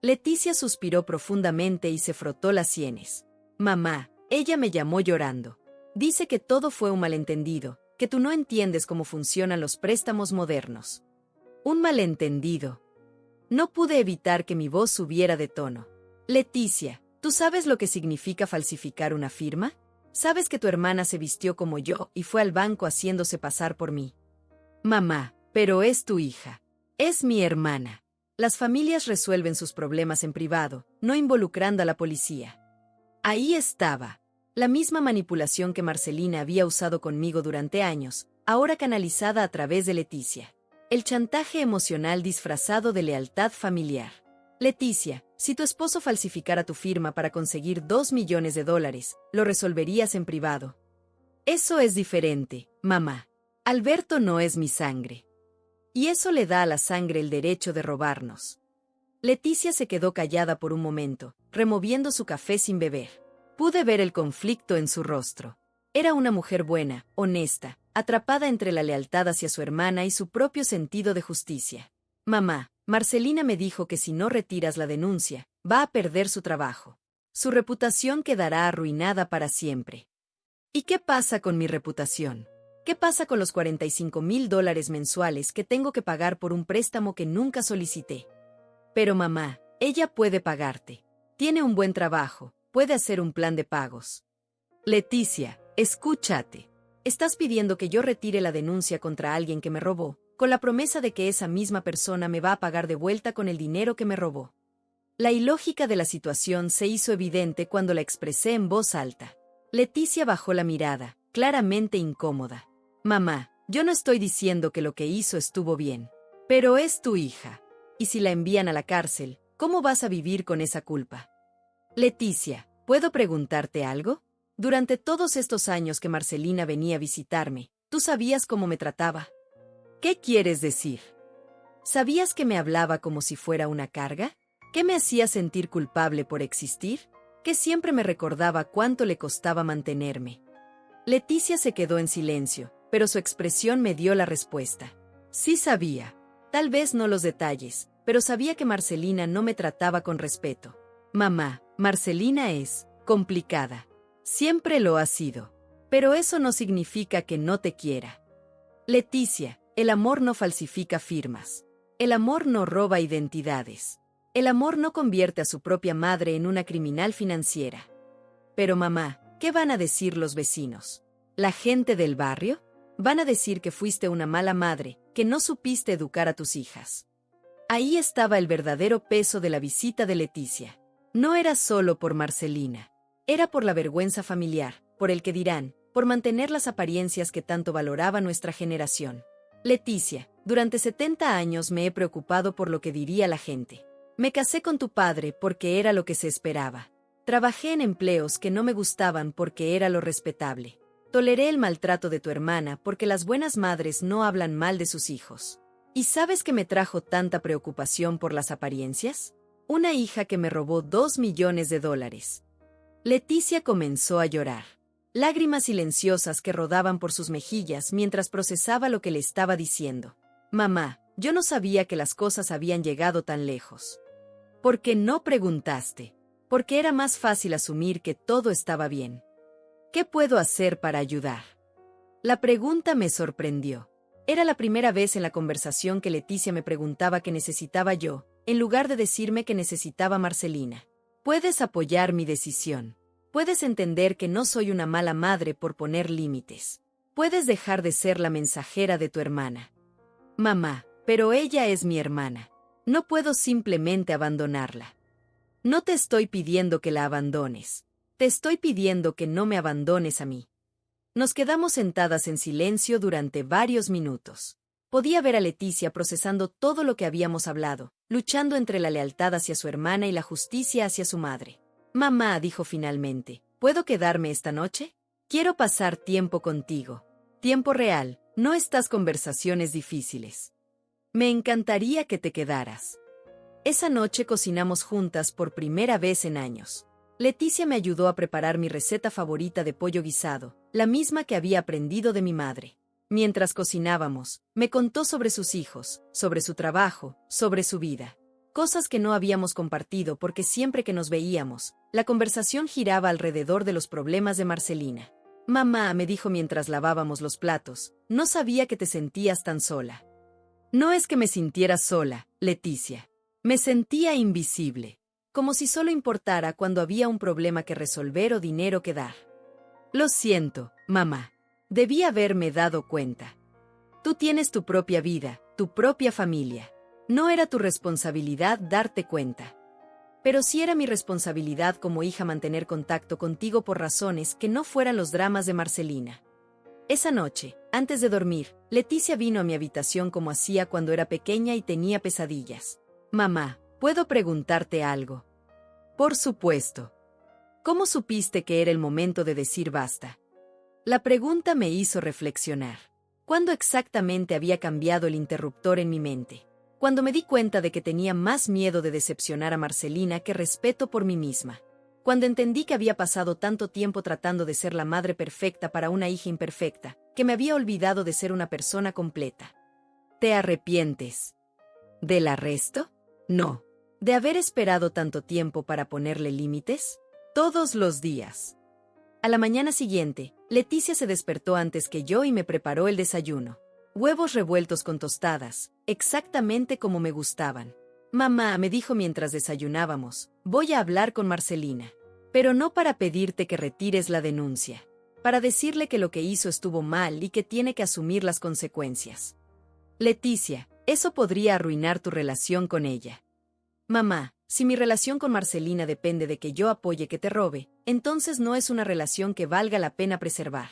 Leticia suspiró profundamente y se frotó las sienes. Mamá, ella me llamó llorando. Dice que todo fue un malentendido, que tú no entiendes cómo funcionan los préstamos modernos. ¿Un malentendido? No pude evitar que mi voz subiera de tono. Leticia, ¿tú sabes lo que significa falsificar una firma? ¿Sabes que tu hermana se vistió como yo y fue al banco haciéndose pasar por mí? Mamá, pero es tu hija. Es mi hermana. Las familias resuelven sus problemas en privado, no involucrando a la policía. Ahí estaba. La misma manipulación que Marcelina había usado conmigo durante años, ahora canalizada a través de Leticia. El chantaje emocional disfrazado de lealtad familiar. Leticia, si tu esposo falsificara tu firma para conseguir $2 millones, lo resolverías en privado. Eso es diferente, mamá. Alberto no es mi sangre. Y eso le da a la sangre el derecho de robarnos. Leticia se quedó callada por un momento, removiendo su café sin beber. Pude ver el conflicto en su rostro. Era una mujer buena, honesta, atrapada entre la lealtad hacia su hermana y su propio sentido de justicia. Mamá, Marcelina me dijo que si no retiras la denuncia, va a perder su trabajo. Su reputación quedará arruinada para siempre. ¿Y qué pasa con mi reputación? ¿Qué pasa con los $45,000 mensuales que tengo que pagar por un préstamo que nunca solicité? Pero mamá, ella puede pagarte. Tiene un buen trabajo, puede hacer un plan de pagos. Leticia, escúchate. Estás pidiendo que yo retire la denuncia contra alguien que me robó, con la promesa de que esa misma persona me va a pagar de vuelta con el dinero que me robó. La ilógica de la situación se hizo evidente cuando la expresé en voz alta. Leticia bajó la mirada, claramente incómoda. Mamá, yo no estoy diciendo que lo que hizo estuvo bien. Pero es tu hija. Y si la envían a la cárcel, ¿cómo vas a vivir con esa culpa? Leticia, ¿puedo preguntarte algo? Durante todos estos años que Marcelina venía a visitarme, ¿tú sabías cómo me trataba? ¿Qué quieres decir? ¿Sabías que me hablaba como si fuera una carga? ¿Qué me hacía sentir culpable por existir? Que siempre me recordaba cuánto le costaba mantenerme. Leticia se quedó en silencio, pero su expresión me dio la respuesta. Sí sabía. Tal vez no los detalles, pero sabía que Marcelina no me trataba con respeto. Mamá, Marcelina es complicada. Siempre lo ha sido. Pero eso no significa que no te quiera. Leticia, el amor no falsifica firmas. El amor no roba identidades. El amor no convierte a su propia madre en una criminal financiera. Pero mamá, ¿qué van a decir los vecinos? ¿La gente del barrio? Van a decir que fuiste una mala madre, que no supiste educar a tus hijas. Ahí estaba el verdadero peso de la visita de Leticia. No era solo por Marcelina. Era por la vergüenza familiar, por el que dirán, por mantener las apariencias que tanto valoraba nuestra generación. Leticia, durante 70 años me he preocupado por lo que diría la gente. Me casé con tu padre porque era lo que se esperaba. Trabajé en empleos que no me gustaban porque era lo respetable. Toleré el maltrato de tu hermana porque las buenas madres no hablan mal de sus hijos. ¿Y sabes qué me trajo tanta preocupación por las apariencias? Una hija que me robó $2 millones. Leticia comenzó a llorar. Lágrimas silenciosas que rodaban por sus mejillas mientras procesaba lo que le estaba diciendo. Mamá, yo no sabía que las cosas habían llegado tan lejos. ¿Por qué no preguntaste? Porque era más fácil asumir que todo estaba bien. ¿Qué puedo hacer para ayudar? La pregunta me sorprendió. Era la primera vez en la conversación que Leticia me preguntaba qué necesitaba yo, en lugar de decirme que necesitaba Marcelina. Puedes apoyar mi decisión. Puedes entender que no soy una mala madre por poner límites. Puedes dejar de ser la mensajera de tu hermana. Mamá, pero ella es mi hermana. No puedo simplemente abandonarla. No te estoy pidiendo que la abandones. Te estoy pidiendo que no me abandones a mí. Nos quedamos sentadas en silencio durante varios minutos. Podía ver a Leticia procesando todo lo que habíamos hablado, luchando entre la lealtad hacia su hermana y la justicia hacia su madre. Mamá, dijo finalmente, ¿puedo quedarme esta noche? Quiero pasar tiempo contigo. Tiempo real, no estas conversaciones difíciles. Me encantaría que te quedaras. Esa noche cocinamos juntas por primera vez en años. Leticia me ayudó a preparar mi receta favorita de pollo guisado, la misma que había aprendido de mi madre. Mientras cocinábamos, me contó sobre sus hijos, sobre su trabajo, sobre su vida. Cosas que no habíamos compartido porque siempre que nos veíamos, la conversación giraba alrededor de los problemas de Marcelina. Mamá, me dijo mientras lavábamos los platos, no sabía que te sentías tan sola. No es que me sintiera sola, Leticia. Me sentía invisible, como si solo importara cuando había un problema que resolver o dinero que dar. Lo siento, mamá. Debí haberme dado cuenta. Tú tienes tu propia vida, tu propia familia. No era tu responsabilidad darte cuenta. Pero sí era mi responsabilidad como hija mantener contacto contigo por razones que no fueran los dramas de Marcelina. Esa noche, antes de dormir, Leticia vino a mi habitación como hacía cuando era pequeña y tenía pesadillas. Mamá, ¿puedo preguntarte algo? Por supuesto. ¿Cómo supiste que era el momento de decir basta? La pregunta me hizo reflexionar. ¿Cuándo exactamente había cambiado el interruptor en mi mente? Cuando me di cuenta de que tenía más miedo de decepcionar a Marcelina que respeto por mí misma. Cuando entendí que había pasado tanto tiempo tratando de ser la madre perfecta para una hija imperfecta, que me había olvidado de ser una persona completa. ¿Te arrepientes del arresto? No. ¿De haber esperado tanto tiempo para ponerle límites? Todos los días. A la mañana siguiente, Leticia se despertó antes que yo y me preparó el desayuno. Huevos revueltos con tostadas, exactamente como me gustaban. Mamá, me dijo mientras desayunábamos, voy a hablar con Marcelina. Pero no para pedirte que retires la denuncia. Para decirle que lo que hizo estuvo mal y que tiene que asumir las consecuencias. Leticia, eso podría arruinar tu relación con ella. Mamá, si mi relación con Marcelina depende de que yo apoye que te robe, entonces no es una relación que valga la pena preservar.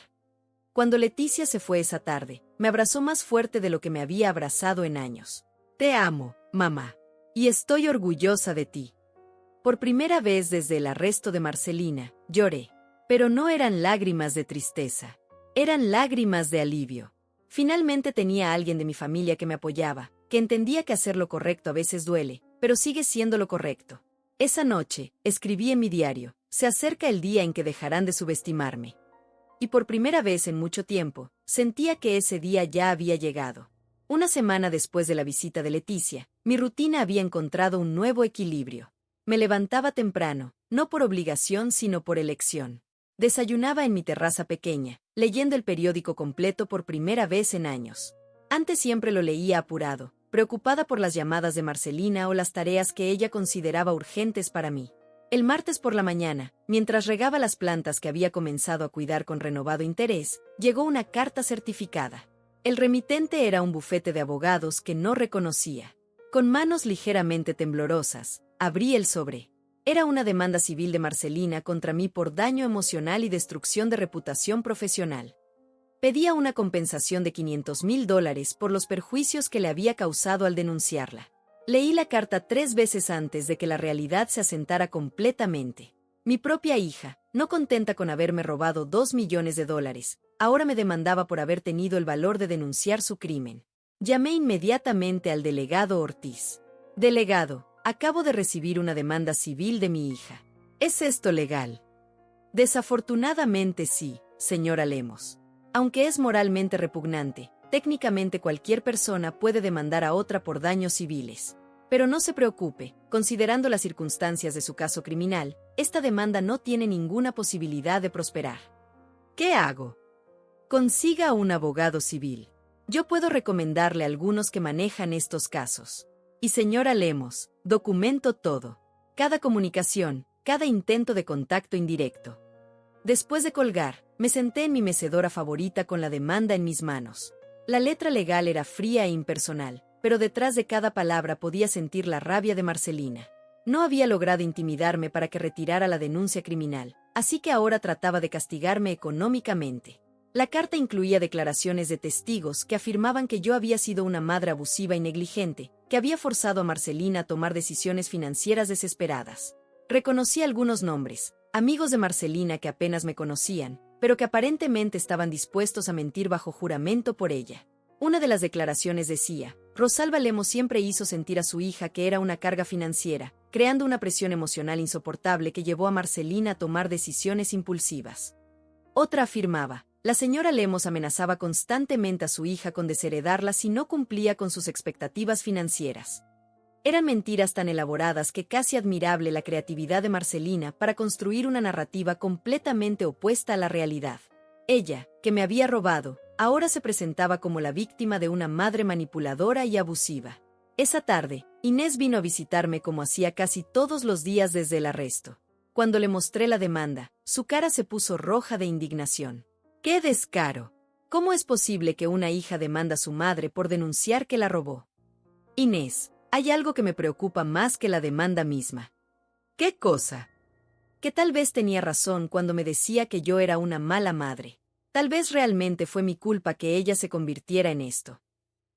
Cuando Leticia se fue esa tarde, me abrazó más fuerte de lo que me había abrazado en años. Te amo, mamá. Y estoy orgullosa de ti. Por primera vez desde el arresto de Marcelina, lloré. Pero no eran lágrimas de tristeza. Eran lágrimas de alivio. Finalmente tenía a alguien de mi familia que me apoyaba, que entendía que hacer lo correcto a veces duele, pero sigue siendo lo correcto. Esa noche, escribí en mi diario, se acerca el día en que dejarán de subestimarme. Y por primera vez en mucho tiempo, sentía que ese día ya había llegado. Una semana después de la visita de Leticia, mi rutina había encontrado un nuevo equilibrio. Me levantaba temprano, no por obligación sino por elección. Desayunaba en mi terraza pequeña, leyendo el periódico completo por primera vez en años. Antes siempre lo leía apurado, preocupada por las llamadas de Marcelina o las tareas que ella consideraba urgentes para mí. El martes por la mañana, mientras regaba las plantas que había comenzado a cuidar con renovado interés, llegó una carta certificada. El remitente era un bufete de abogados que no reconocía. Con manos ligeramente temblorosas, abrí el sobre. Era una demanda civil de Marcelina contra mí por daño emocional y destrucción de reputación profesional. Pedía una compensación de $500,000 por los perjuicios que le había causado al denunciarla. Leí la carta 3 veces antes de que la realidad se asentara completamente. Mi propia hija, no contenta con haberme robado $2 millones, ahora me demandaba por haber tenido el valor de denunciar su crimen. Llamé inmediatamente al delegado Ortiz. Delegado, acabo de recibir una demanda civil de mi hija. ¿Es esto legal? Desafortunadamente sí, señora Lemos. Aunque es moralmente repugnante, técnicamente cualquier persona puede demandar a otra por daños civiles. Pero no se preocupe, considerando las circunstancias de su caso criminal, esta demanda no tiene ninguna posibilidad de prosperar. ¿Qué hago? Consiga un abogado civil. Yo puedo recomendarle a algunos que manejan estos casos. Y señora Lemos, documento todo. Cada comunicación, cada intento de contacto indirecto. Después de colgar, me senté en mi mecedora favorita con la demanda en mis manos. La letra legal era fría e impersonal, pero detrás de cada palabra podía sentir la rabia de Marcelina. No había logrado intimidarme para que retirara la denuncia criminal, así que ahora trataba de castigarme económicamente. La carta incluía declaraciones de testigos que afirmaban que yo había sido una madre abusiva y negligente, que había forzado a Marcelina a tomar decisiones financieras desesperadas. Reconocí algunos nombres, amigos de Marcelina que apenas me conocían, pero que aparentemente estaban dispuestos a mentir bajo juramento por ella. Una de las declaraciones decía: Rosalba Lemos siempre hizo sentir a su hija que era una carga financiera, creando una presión emocional insoportable que llevó a Marcelina a tomar decisiones impulsivas. Otra afirmaba: la señora Lemos amenazaba constantemente a su hija con desheredarla si no cumplía con sus expectativas financieras. Eran mentiras tan elaboradas que casi admirable la creatividad de Marcelina para construir una narrativa completamente opuesta a la realidad. Ella, que me había robado, ahora se presentaba como la víctima de una madre manipuladora y abusiva. Esa tarde, Inés vino a visitarme como hacía casi todos los días desde el arresto. Cuando le mostré la demanda, su cara se puso roja de indignación. ¡Qué descaro! ¿Cómo es posible que una hija demanda a su madre por denunciar que la robó? Inés, hay algo que me preocupa más que la demanda misma. ¿Qué cosa? Que tal vez tenía razón cuando me decía que yo era una mala madre. Tal vez realmente fue mi culpa que ella se convirtiera en esto.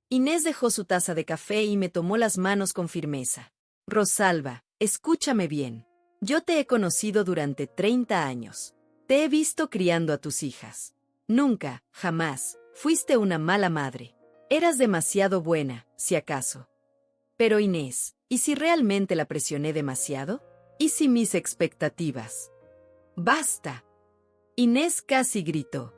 Inés dejó su taza de café y me tomó las manos con firmeza. Rosalba, escúchame bien. Yo te he conocido durante 30 años. Te he visto criando a tus hijas. Nunca, jamás, fuiste una mala madre. Eras demasiado buena, si acaso. Pero Inés, ¿y si realmente la presioné demasiado? ¿Y si mis expectativas? ¡Basta! Inés casi gritó.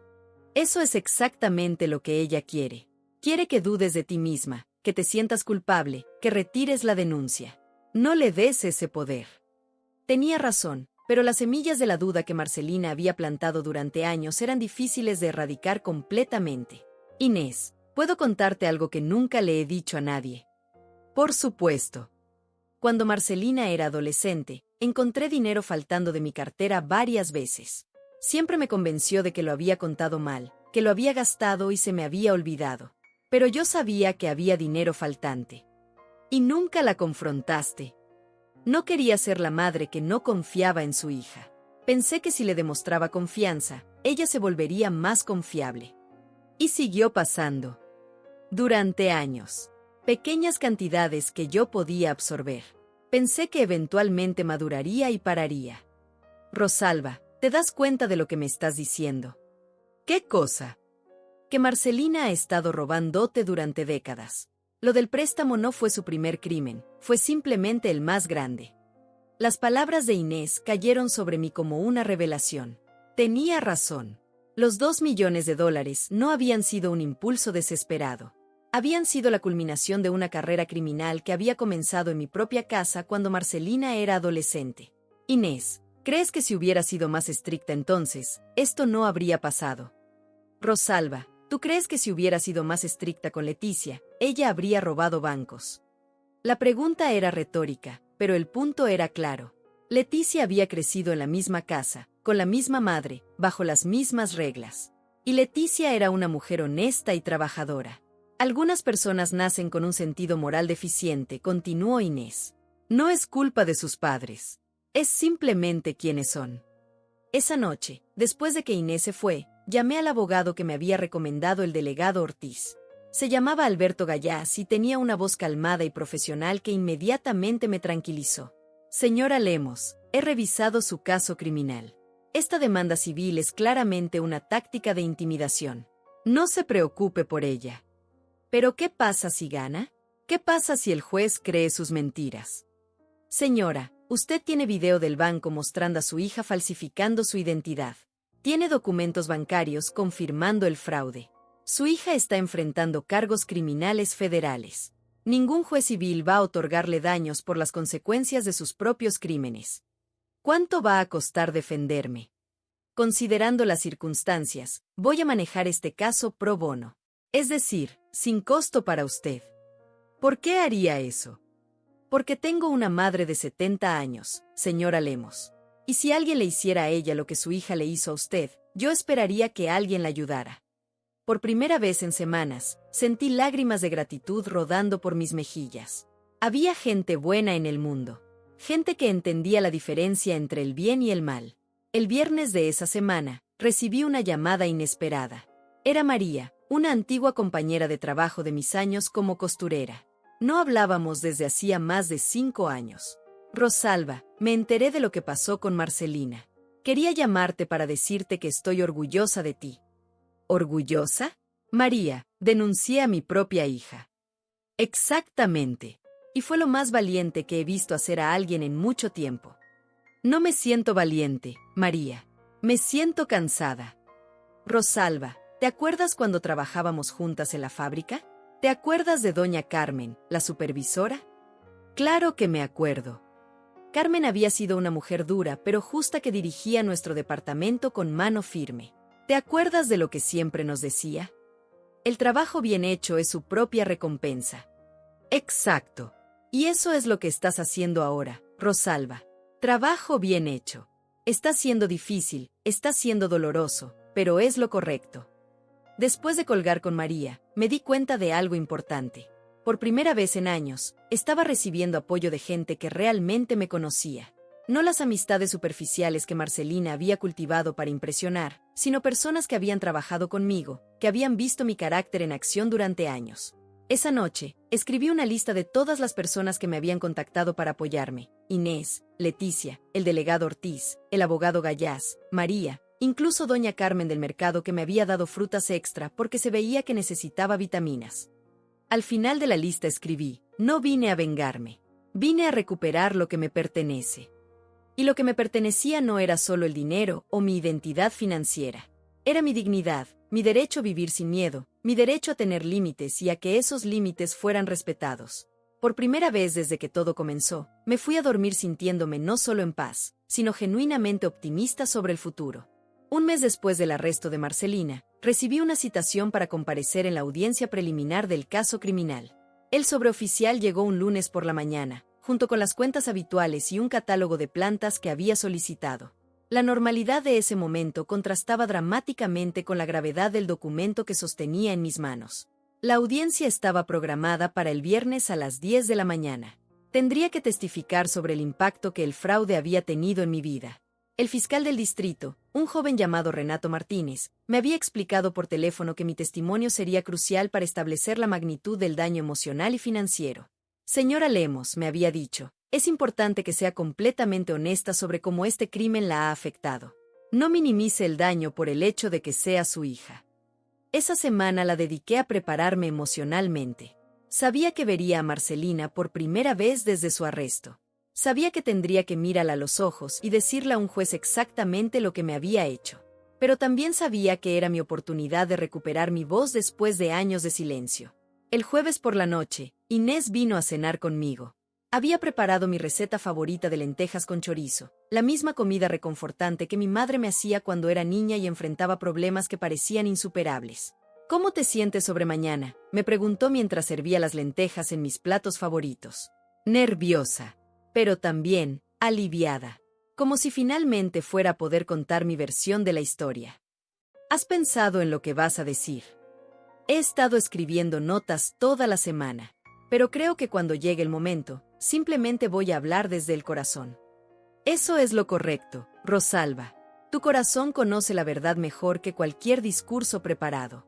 Eso es exactamente lo que ella quiere. Quiere que dudes de ti misma, que te sientas culpable, que retires la denuncia. No le des ese poder. Tenía razón, pero las semillas de la duda que Marcelina había plantado durante años eran difíciles de erradicar completamente. Inés, ¿puedo contarte algo que nunca le he dicho a nadie? Por supuesto. Cuando Marcelina era adolescente, encontré dinero faltando de mi cartera varias veces. Siempre me convenció de que lo había contado mal, que lo había gastado y se me había olvidado. Pero yo sabía que había dinero faltante. Y nunca la confrontaste. No quería ser la madre que no confiaba en su hija. Pensé que si le demostraba confianza, ella se volvería más confiable. Y siguió pasando. Durante años. Pequeñas cantidades que yo podía absorber. Pensé que eventualmente maduraría y pararía. Rosalba, ¿te das cuenta de lo que me estás diciendo? ¿Qué cosa? Que Marcelina ha estado robándote durante décadas. Lo del préstamo no fue su primer crimen, fue simplemente el más grande. Las palabras de Inés cayeron sobre mí como una revelación. Tenía razón. Los $2 millones no habían sido un impulso desesperado. Habían sido la culminación de una carrera criminal que había comenzado en mi propia casa cuando Marcelina era adolescente. Inés, ¿crees que si hubiera sido más estricta entonces, esto no habría pasado? Rosalba, ¿tú crees que si hubiera sido más estricta con Leticia, ella habría robado bancos? La pregunta era retórica, pero el punto era claro. Leticia había crecido en la misma casa, con la misma madre, bajo las mismas reglas. Y Leticia era una mujer honesta y trabajadora. Algunas personas nacen con un sentido moral deficiente, continuó Inés. No es culpa de sus padres. Es simplemente quienes son. Esa noche, después de que Inés se fue, llamé al abogado que me había recomendado el delegado Ortiz. Se llamaba Alberto Gallás y tenía una voz calmada y profesional que inmediatamente me tranquilizó. Señora Lemos, he revisado su caso criminal. Esta demanda civil es claramente una táctica de intimidación. No se preocupe por ella. ¿Pero qué pasa si gana? ¿Qué pasa si el juez cree sus mentiras? Señora, usted tiene video del banco mostrando a su hija falsificando su identidad. Tiene documentos bancarios confirmando el fraude. Su hija está enfrentando cargos criminales federales. Ningún juez civil va a otorgarle daños por las consecuencias de sus propios crímenes. ¿Cuánto va a costar defenderme? Considerando las circunstancias, voy a manejar este caso pro bono. Es decir, sin costo para usted. ¿Por qué haría eso? Porque tengo una madre de 70 años, señora Lemos. Y si alguien le hiciera a ella lo que su hija le hizo a usted, yo esperaría que alguien la ayudara. Por primera vez en semanas, sentí lágrimas de gratitud rodando por mis mejillas. Había gente buena en el mundo. Gente que entendía la diferencia entre el bien y el mal. El viernes de esa semana, recibí una llamada inesperada. Era María, una antigua compañera de trabajo de mis años como costurera. No hablábamos desde hacía más de 5 años. Rosalba, me enteré de lo que pasó con Marcelina. Quería llamarte para decirte que estoy orgullosa de ti. ¿Orgullosa? María, denuncié a mi propia hija. Exactamente. Y fue lo más valiente que he visto hacer a alguien en mucho tiempo. No me siento valiente, María. Me siento cansada. Rosalba, ¿te acuerdas cuando trabajábamos juntas en la fábrica? ¿Te acuerdas de doña Carmen, la supervisora? Claro que me acuerdo. Carmen había sido una mujer dura pero justa que dirigía nuestro departamento con mano firme. ¿Te acuerdas de lo que siempre nos decía? El trabajo bien hecho es su propia recompensa. Exacto. Y eso es lo que estás haciendo ahora, Rosalba. Trabajo bien hecho. Está siendo difícil, está siendo doloroso, pero es lo correcto. Después de colgar con María, me di cuenta de algo importante. Por primera vez en años, estaba recibiendo apoyo de gente que realmente me conocía. No las amistades superficiales que Marcelina había cultivado para impresionar, sino personas que habían trabajado conmigo, que habían visto mi carácter en acción durante años. Esa noche, escribí una lista de todas las personas que me habían contactado para apoyarme. Inés, Leticia, el delegado Ortiz, el abogado Gallás, María, incluso doña Carmen del mercado que me había dado frutas extra porque se veía que necesitaba vitaminas. Al final de la lista escribí, no vine a vengarme, vine a recuperar lo que me pertenece. Y lo que me pertenecía no era solo el dinero o mi identidad financiera. Era mi dignidad, mi derecho a vivir sin miedo, mi derecho a tener límites y a que esos límites fueran respetados. Por primera vez desde que todo comenzó, me fui a dormir sintiéndome no solo en paz, sino genuinamente optimista sobre el futuro. Un mes después del arresto de Marcelina, recibí una citación para comparecer en la audiencia preliminar del caso criminal. El sobreoficial llegó un lunes por la mañana, junto con las cuentas habituales y un catálogo de plantas que había solicitado. La normalidad de ese momento contrastaba dramáticamente con la gravedad del documento que sostenía en mis manos. La audiencia estaba programada para el viernes a las 10 de la mañana. Tendría que testificar sobre el impacto que el fraude había tenido en mi vida. El fiscal del distrito, un joven llamado Renato Martínez, me había explicado por teléfono que mi testimonio sería crucial para establecer la magnitud del daño emocional y financiero. Señora Lemos, me había dicho, es importante que sea completamente honesta sobre cómo este crimen la ha afectado. No minimice el daño por el hecho de que sea su hija. Esa semana la dediqué a prepararme emocionalmente. Sabía que vería a Marcelina por primera vez desde su arresto. Sabía que tendría que mirarla a los ojos y decirle a un juez exactamente lo que me había hecho. Pero también sabía que era mi oportunidad de recuperar mi voz después de años de silencio. El jueves por la noche, Inés vino a cenar conmigo. Había preparado mi receta favorita de lentejas con chorizo, la misma comida reconfortante que mi madre me hacía cuando era niña y enfrentaba problemas que parecían insuperables. ¿Cómo te sientes sobre mañana?, me preguntó mientras servía las lentejas en mis platos favoritos. Nerviosa, pero también aliviada, como si finalmente fuera a poder contar mi versión de la historia. ¿Has pensado en lo que vas a decir? He estado escribiendo notas toda la semana, pero creo que cuando llegue el momento, simplemente voy a hablar desde el corazón. Eso es lo correcto, Rosalba. Tu corazón conoce la verdad mejor que cualquier discurso preparado.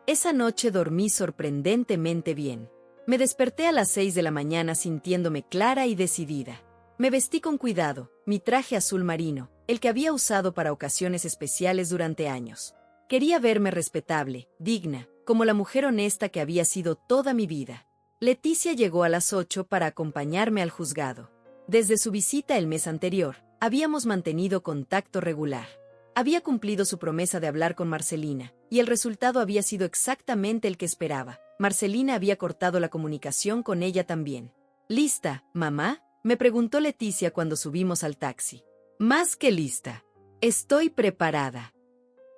Esa noche dormí sorprendentemente bien. Me desperté a las 6 de la mañana sintiéndome clara y decidida. Me vestí con cuidado, mi traje azul marino, el que había usado para ocasiones especiales durante años. Quería verme respetable, digna, como la mujer honesta que había sido toda mi vida. Leticia llegó a las 8 para acompañarme al juzgado. Desde su visita el mes anterior, habíamos mantenido contacto regular. Había cumplido su promesa de hablar con Marcelina, y el resultado había sido exactamente el que esperaba. Marcelina había cortado la comunicación con ella también. ¿Lista, mamá?, me preguntó Leticia cuando subimos al taxi. Más que lista. Estoy preparada.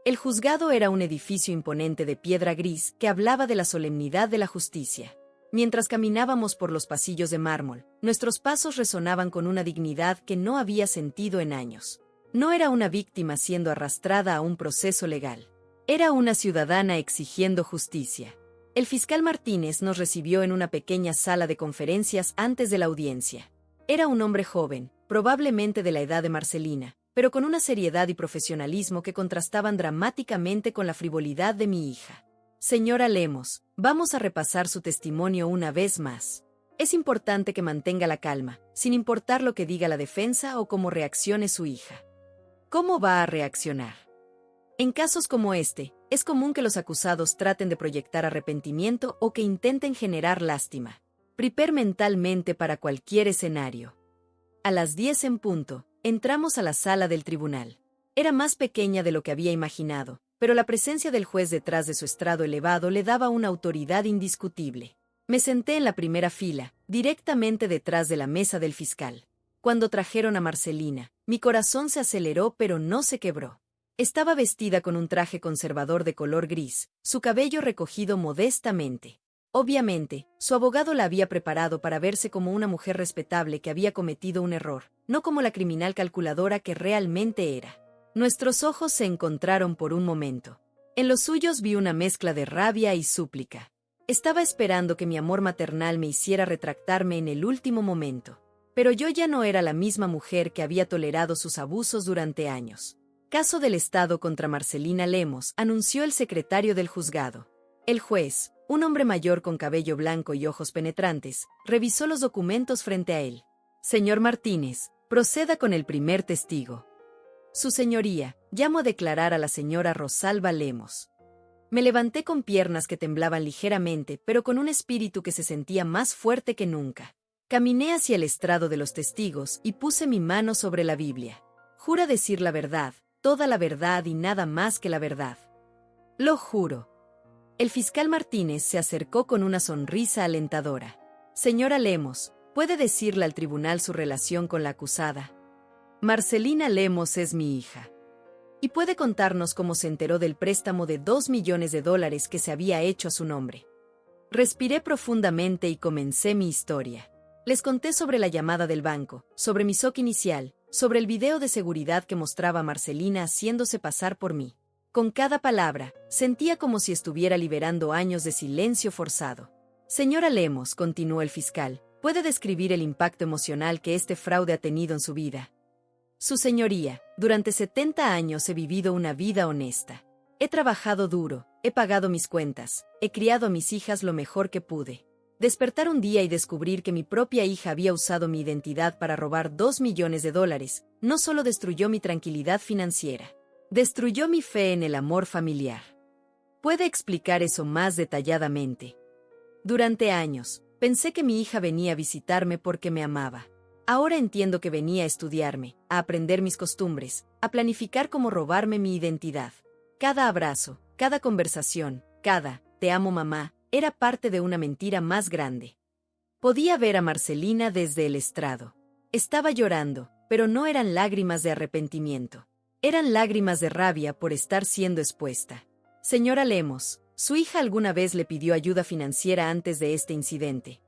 El juzgado era un edificio imponente de piedra gris que hablaba de la solemnidad de la justicia. Mientras caminábamos por los pasillos de mármol, nuestros pasos resonaban con una dignidad que no había sentido en años. No era una víctima siendo arrastrada a un proceso legal. Era una ciudadana exigiendo justicia. El fiscal Martínez nos recibió en una pequeña sala de conferencias antes de la audiencia. Era un hombre joven, probablemente de la edad de Marcelina, pero con una seriedad y profesionalismo que contrastaban dramáticamente con la frivolidad de mi hija. Señora Lemos, vamos a repasar su testimonio una vez más. Es importante que mantenga la calma, sin importar lo que diga la defensa o cómo reaccione su hija. ¿Cómo va a reaccionar? En casos como este, es común que los acusados traten de proyectar arrepentimiento o que intenten generar lástima. Prepare mentalmente para cualquier escenario. A las 10 en punto, entramos a la sala del tribunal. Era más pequeña de lo que había imaginado, pero la presencia del juez detrás de su estrado elevado le daba una autoridad indiscutible. Me senté en la primera fila, directamente detrás de la mesa del fiscal. Cuando trajeron a Marcelina, mi corazón se aceleró pero no se quebró. Estaba vestida con un traje conservador de color gris, su cabello recogido modestamente. Obviamente, su abogado la había preparado para verse como una mujer respetable que había cometido un error, no como la criminal calculadora que realmente era. Nuestros ojos se encontraron por un momento. En los suyos vi una mezcla de rabia y súplica. Estaba esperando que mi amor maternal me hiciera retractarme en el último momento. Pero yo ya no era la misma mujer que había tolerado sus abusos durante años. Caso del Estado contra Marcelina Lemos, anunció el secretario del juzgado. El juez, un hombre mayor con cabello blanco y ojos penetrantes, revisó los documentos frente a él. Señor Martínez, proceda con el primer testigo. Su señoría, llamo a declarar a la señora Rosalba Lemos. Me levanté con piernas que temblaban ligeramente, pero con un espíritu que se sentía más fuerte que nunca. Caminé hacia el estrado de los testigos y puse mi mano sobre la Biblia. Jura decir la verdad, toda la verdad y nada más que la verdad. Lo juro. El fiscal Martínez se acercó con una sonrisa alentadora. Señora Lemos, ¿puede decirle al tribunal su relación con la acusada? Marcelina Lemos es mi hija. Y puede contarnos cómo se enteró del préstamo de $2 millones que se había hecho a su nombre. Respiré profundamente y comencé mi historia. Les conté sobre la llamada del banco, sobre mi shock inicial, sobre el video de seguridad que mostraba a Marcelina haciéndose pasar por mí. Con cada palabra, sentía como si estuviera liberando años de silencio forzado. Señora Lemos, continuó el fiscal, ¿puede describir el impacto emocional que este fraude ha tenido en su vida? Su señoría, durante 70 años he vivido una vida honesta. He trabajado duro, he pagado mis cuentas, he criado a mis hijas lo mejor que pude. Despertar un día y descubrir que mi propia hija había usado mi identidad para robar $2 millones, no solo destruyó mi tranquilidad financiera, destruyó mi fe en el amor familiar. ¿Puede explicar eso más detalladamente? Durante años, pensé que mi hija venía a visitarme porque me amaba. Ahora entiendo que venía a estudiarme, a aprender mis costumbres, a planificar cómo robarme mi identidad. Cada abrazo, cada conversación, cada «te amo mamá», era parte de una mentira más grande. Podía ver a Marcelina desde el estrado. Estaba llorando, pero no eran lágrimas de arrepentimiento. Eran lágrimas de rabia por estar siendo expuesta. Señora Lemos, ¿su hija alguna vez le pidió ayuda financiera antes de este incidente?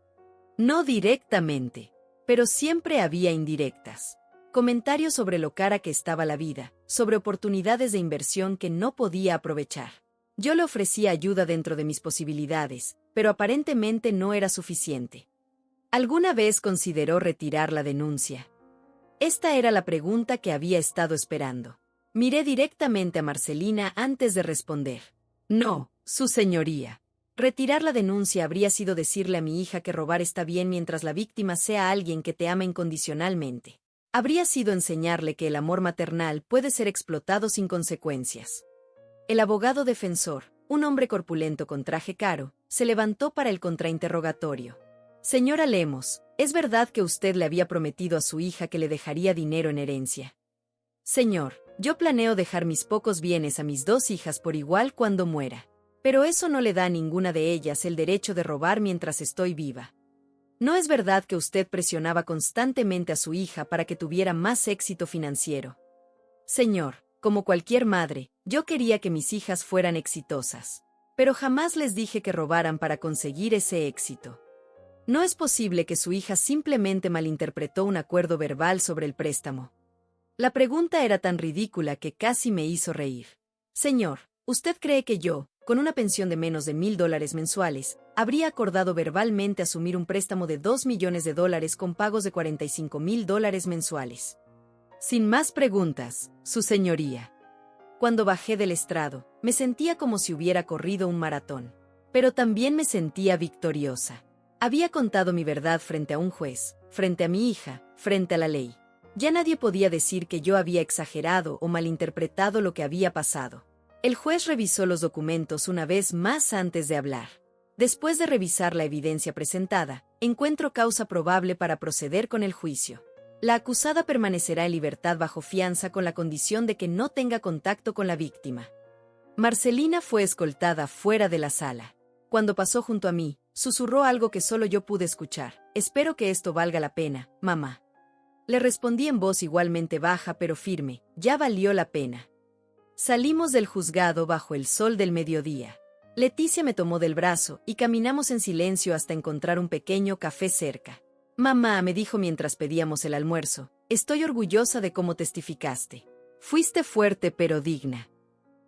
No directamente, pero siempre había indirectas. Comentarios sobre lo cara que estaba la vida, sobre oportunidades de inversión que no podía aprovechar. Yo le ofrecía ayuda dentro de mis posibilidades, pero aparentemente no era suficiente. ¿Alguna vez consideró retirar la denuncia? Esta era la pregunta que había estado esperando. Miré directamente a Marcelina antes de responder. No, su señoría. Retirar la denuncia habría sido decirle a mi hija que robar está bien mientras la víctima sea alguien que te ama incondicionalmente. Habría sido enseñarle que el amor maternal puede ser explotado sin consecuencias. El abogado defensor, un hombre corpulento con traje caro, se levantó para el contrainterrogatorio. Señora Lemos, ¿es verdad que usted le había prometido a su hija que le dejaría dinero en herencia? Señor, yo planeo dejar mis pocos bienes a mis 2 hijas por igual cuando muera. Pero eso no le da a ninguna de ellas el derecho de robar mientras estoy viva. ¿No es verdad que usted presionaba constantemente a su hija para que tuviera más éxito financiero? Señor, como cualquier madre, yo quería que mis hijas fueran exitosas. Pero jamás les dije que robaran para conseguir ese éxito. No es posible que su hija simplemente malinterpretó un acuerdo verbal sobre el préstamo. La pregunta era tan ridícula que casi me hizo reír. Señor, ¿usted cree que yo, con una pensión de menos de $1,000 mensuales, habría acordado verbalmente asumir un préstamo de $2 millones con pagos de $45,000 mensuales? Sin más preguntas, su señoría. Cuando bajé del estrado, me sentía como si hubiera corrido un maratón. Pero también me sentía victoriosa. Había contado mi verdad frente a un juez, frente a mi hija, frente a la ley. Ya nadie podía decir que yo había exagerado o malinterpretado lo que había pasado. El juez revisó los documentos una vez más antes de hablar. Después de revisar la evidencia presentada, encuentro causa probable para proceder con el juicio. La acusada permanecerá en libertad bajo fianza con la condición de que no tenga contacto con la víctima. Marcelina fue escoltada fuera de la sala. Cuando pasó junto a mí, susurró algo que solo yo pude escuchar. Espero que esto valga la pena, mamá. Le respondí en voz igualmente baja pero firme, ya valió la pena. Salimos del juzgado bajo el sol del mediodía. Leticia me tomó del brazo y caminamos en silencio hasta encontrar un pequeño café cerca. Mamá, me dijo mientras pedíamos el almuerzo, estoy orgullosa de cómo testificaste. Fuiste fuerte pero digna.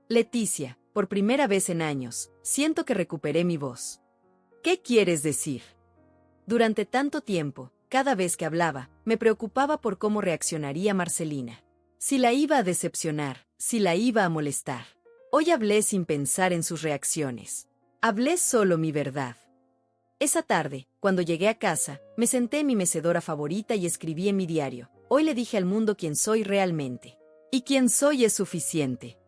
Leticia, por primera vez en años, siento que recuperé mi voz. ¿Qué quieres decir? Durante tanto tiempo, cada vez que hablaba, me preocupaba por cómo reaccionaría Marcelina. Si la iba a decepcionar, si la iba a molestar. Hoy hablé sin pensar en sus reacciones. Hablé solo mi verdad. Esa tarde, cuando llegué a casa, me senté en mi mecedora favorita y escribí en mi diario. Hoy le dije al mundo quién soy realmente. Y quién soy es suficiente.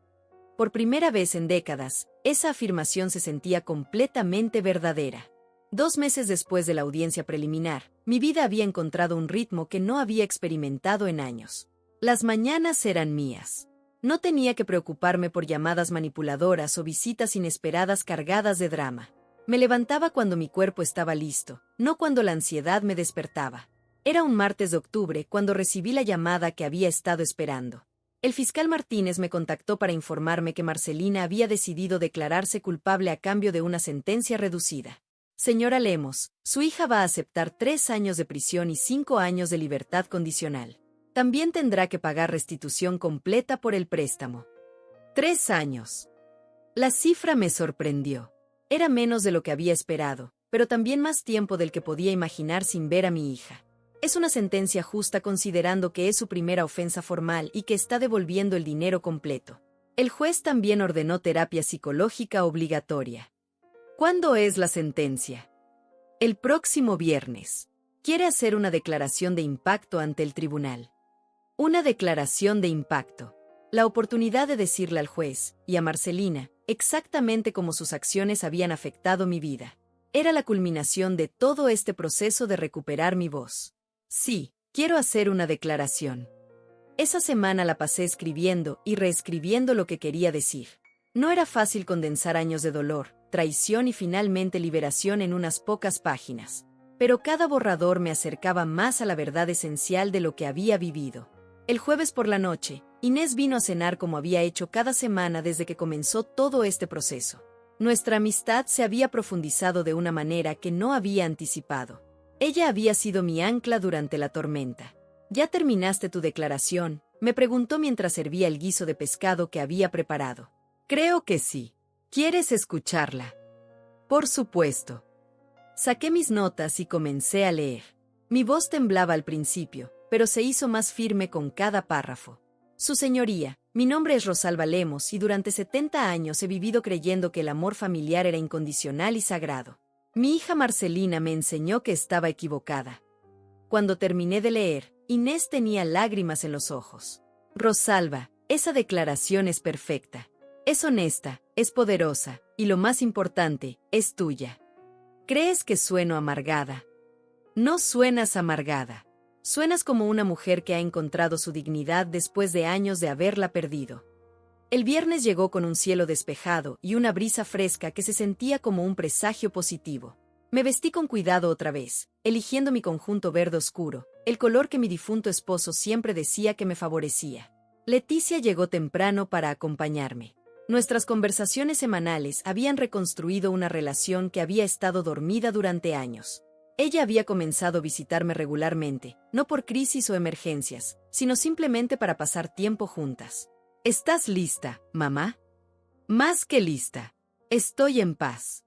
Por primera vez en décadas, esa afirmación se sentía completamente verdadera. 2 meses después de la audiencia preliminar, mi vida había encontrado un ritmo que no había experimentado en años. Las mañanas eran mías. No tenía que preocuparme por llamadas manipuladoras o visitas inesperadas cargadas de drama. Me levantaba cuando mi cuerpo estaba listo, no cuando la ansiedad me despertaba. Era un martes de octubre cuando recibí la llamada que había estado esperando. El fiscal Martínez me contactó para informarme que Marcelina había decidido declararse culpable a cambio de una sentencia reducida. Señora Lemos, su hija va a aceptar 3 años de prisión y 5 años de libertad condicional. También tendrá que pagar restitución completa por el préstamo. 3 años. La cifra me sorprendió. Era menos de lo que había esperado, pero también más tiempo del que podía imaginar sin ver a mi hija. Es una sentencia justa considerando que es su primera ofensa formal y que está devolviendo el dinero completo. El juez también ordenó terapia psicológica obligatoria. ¿Cuándo es la sentencia? El próximo viernes. Quiere hacer una declaración de impacto ante el tribunal. Una declaración de impacto. La oportunidad de decirle al juez, y a Marcelina, exactamente cómo sus acciones habían afectado mi vida. Era la culminación de todo este proceso de recuperar mi voz. Sí, quiero hacer una declaración. Esa semana la pasé escribiendo y reescribiendo lo que quería decir. No era fácil condensar años de dolor, traición y finalmente liberación en unas pocas páginas. Pero cada borrador me acercaba más a la verdad esencial de lo que había vivido. El jueves por la noche, Inés vino a cenar como había hecho cada semana desde que comenzó todo este proceso. Nuestra amistad se había profundizado de una manera que no había anticipado. Ella había sido mi ancla durante la tormenta. ¿Ya terminaste tu declaración?, me preguntó mientras servía el guiso de pescado que había preparado. Creo que sí. ¿Quieres escucharla? Por supuesto. Saqué mis notas y comencé a leer. Mi voz temblaba al principio, pero se hizo más firme con cada párrafo. Su señoría, mi nombre es Rosalba Lemos y durante 70 años he vivido creyendo que el amor familiar era incondicional y sagrado. Mi hija Marcelina me enseñó que estaba equivocada. Cuando terminé de leer, Inés tenía lágrimas en los ojos. Rosalba, esa declaración es perfecta. Es honesta, es poderosa, y lo más importante, es tuya. ¿Crees que sueno amargada? No suenas amargada. Suenas como una mujer que ha encontrado su dignidad después de años de haberla perdido. El viernes llegó con un cielo despejado y una brisa fresca que se sentía como un presagio positivo. Me vestí con cuidado otra vez, eligiendo mi conjunto verde oscuro, el color que mi difunto esposo siempre decía que me favorecía. Leticia llegó temprano para acompañarme. Nuestras conversaciones semanales habían reconstruido una relación que había estado dormida durante años. Ella había comenzado a visitarme regularmente, no por crisis o emergencias, sino simplemente para pasar tiempo juntas. ¿Estás lista, mamá? Más que lista. Estoy en paz.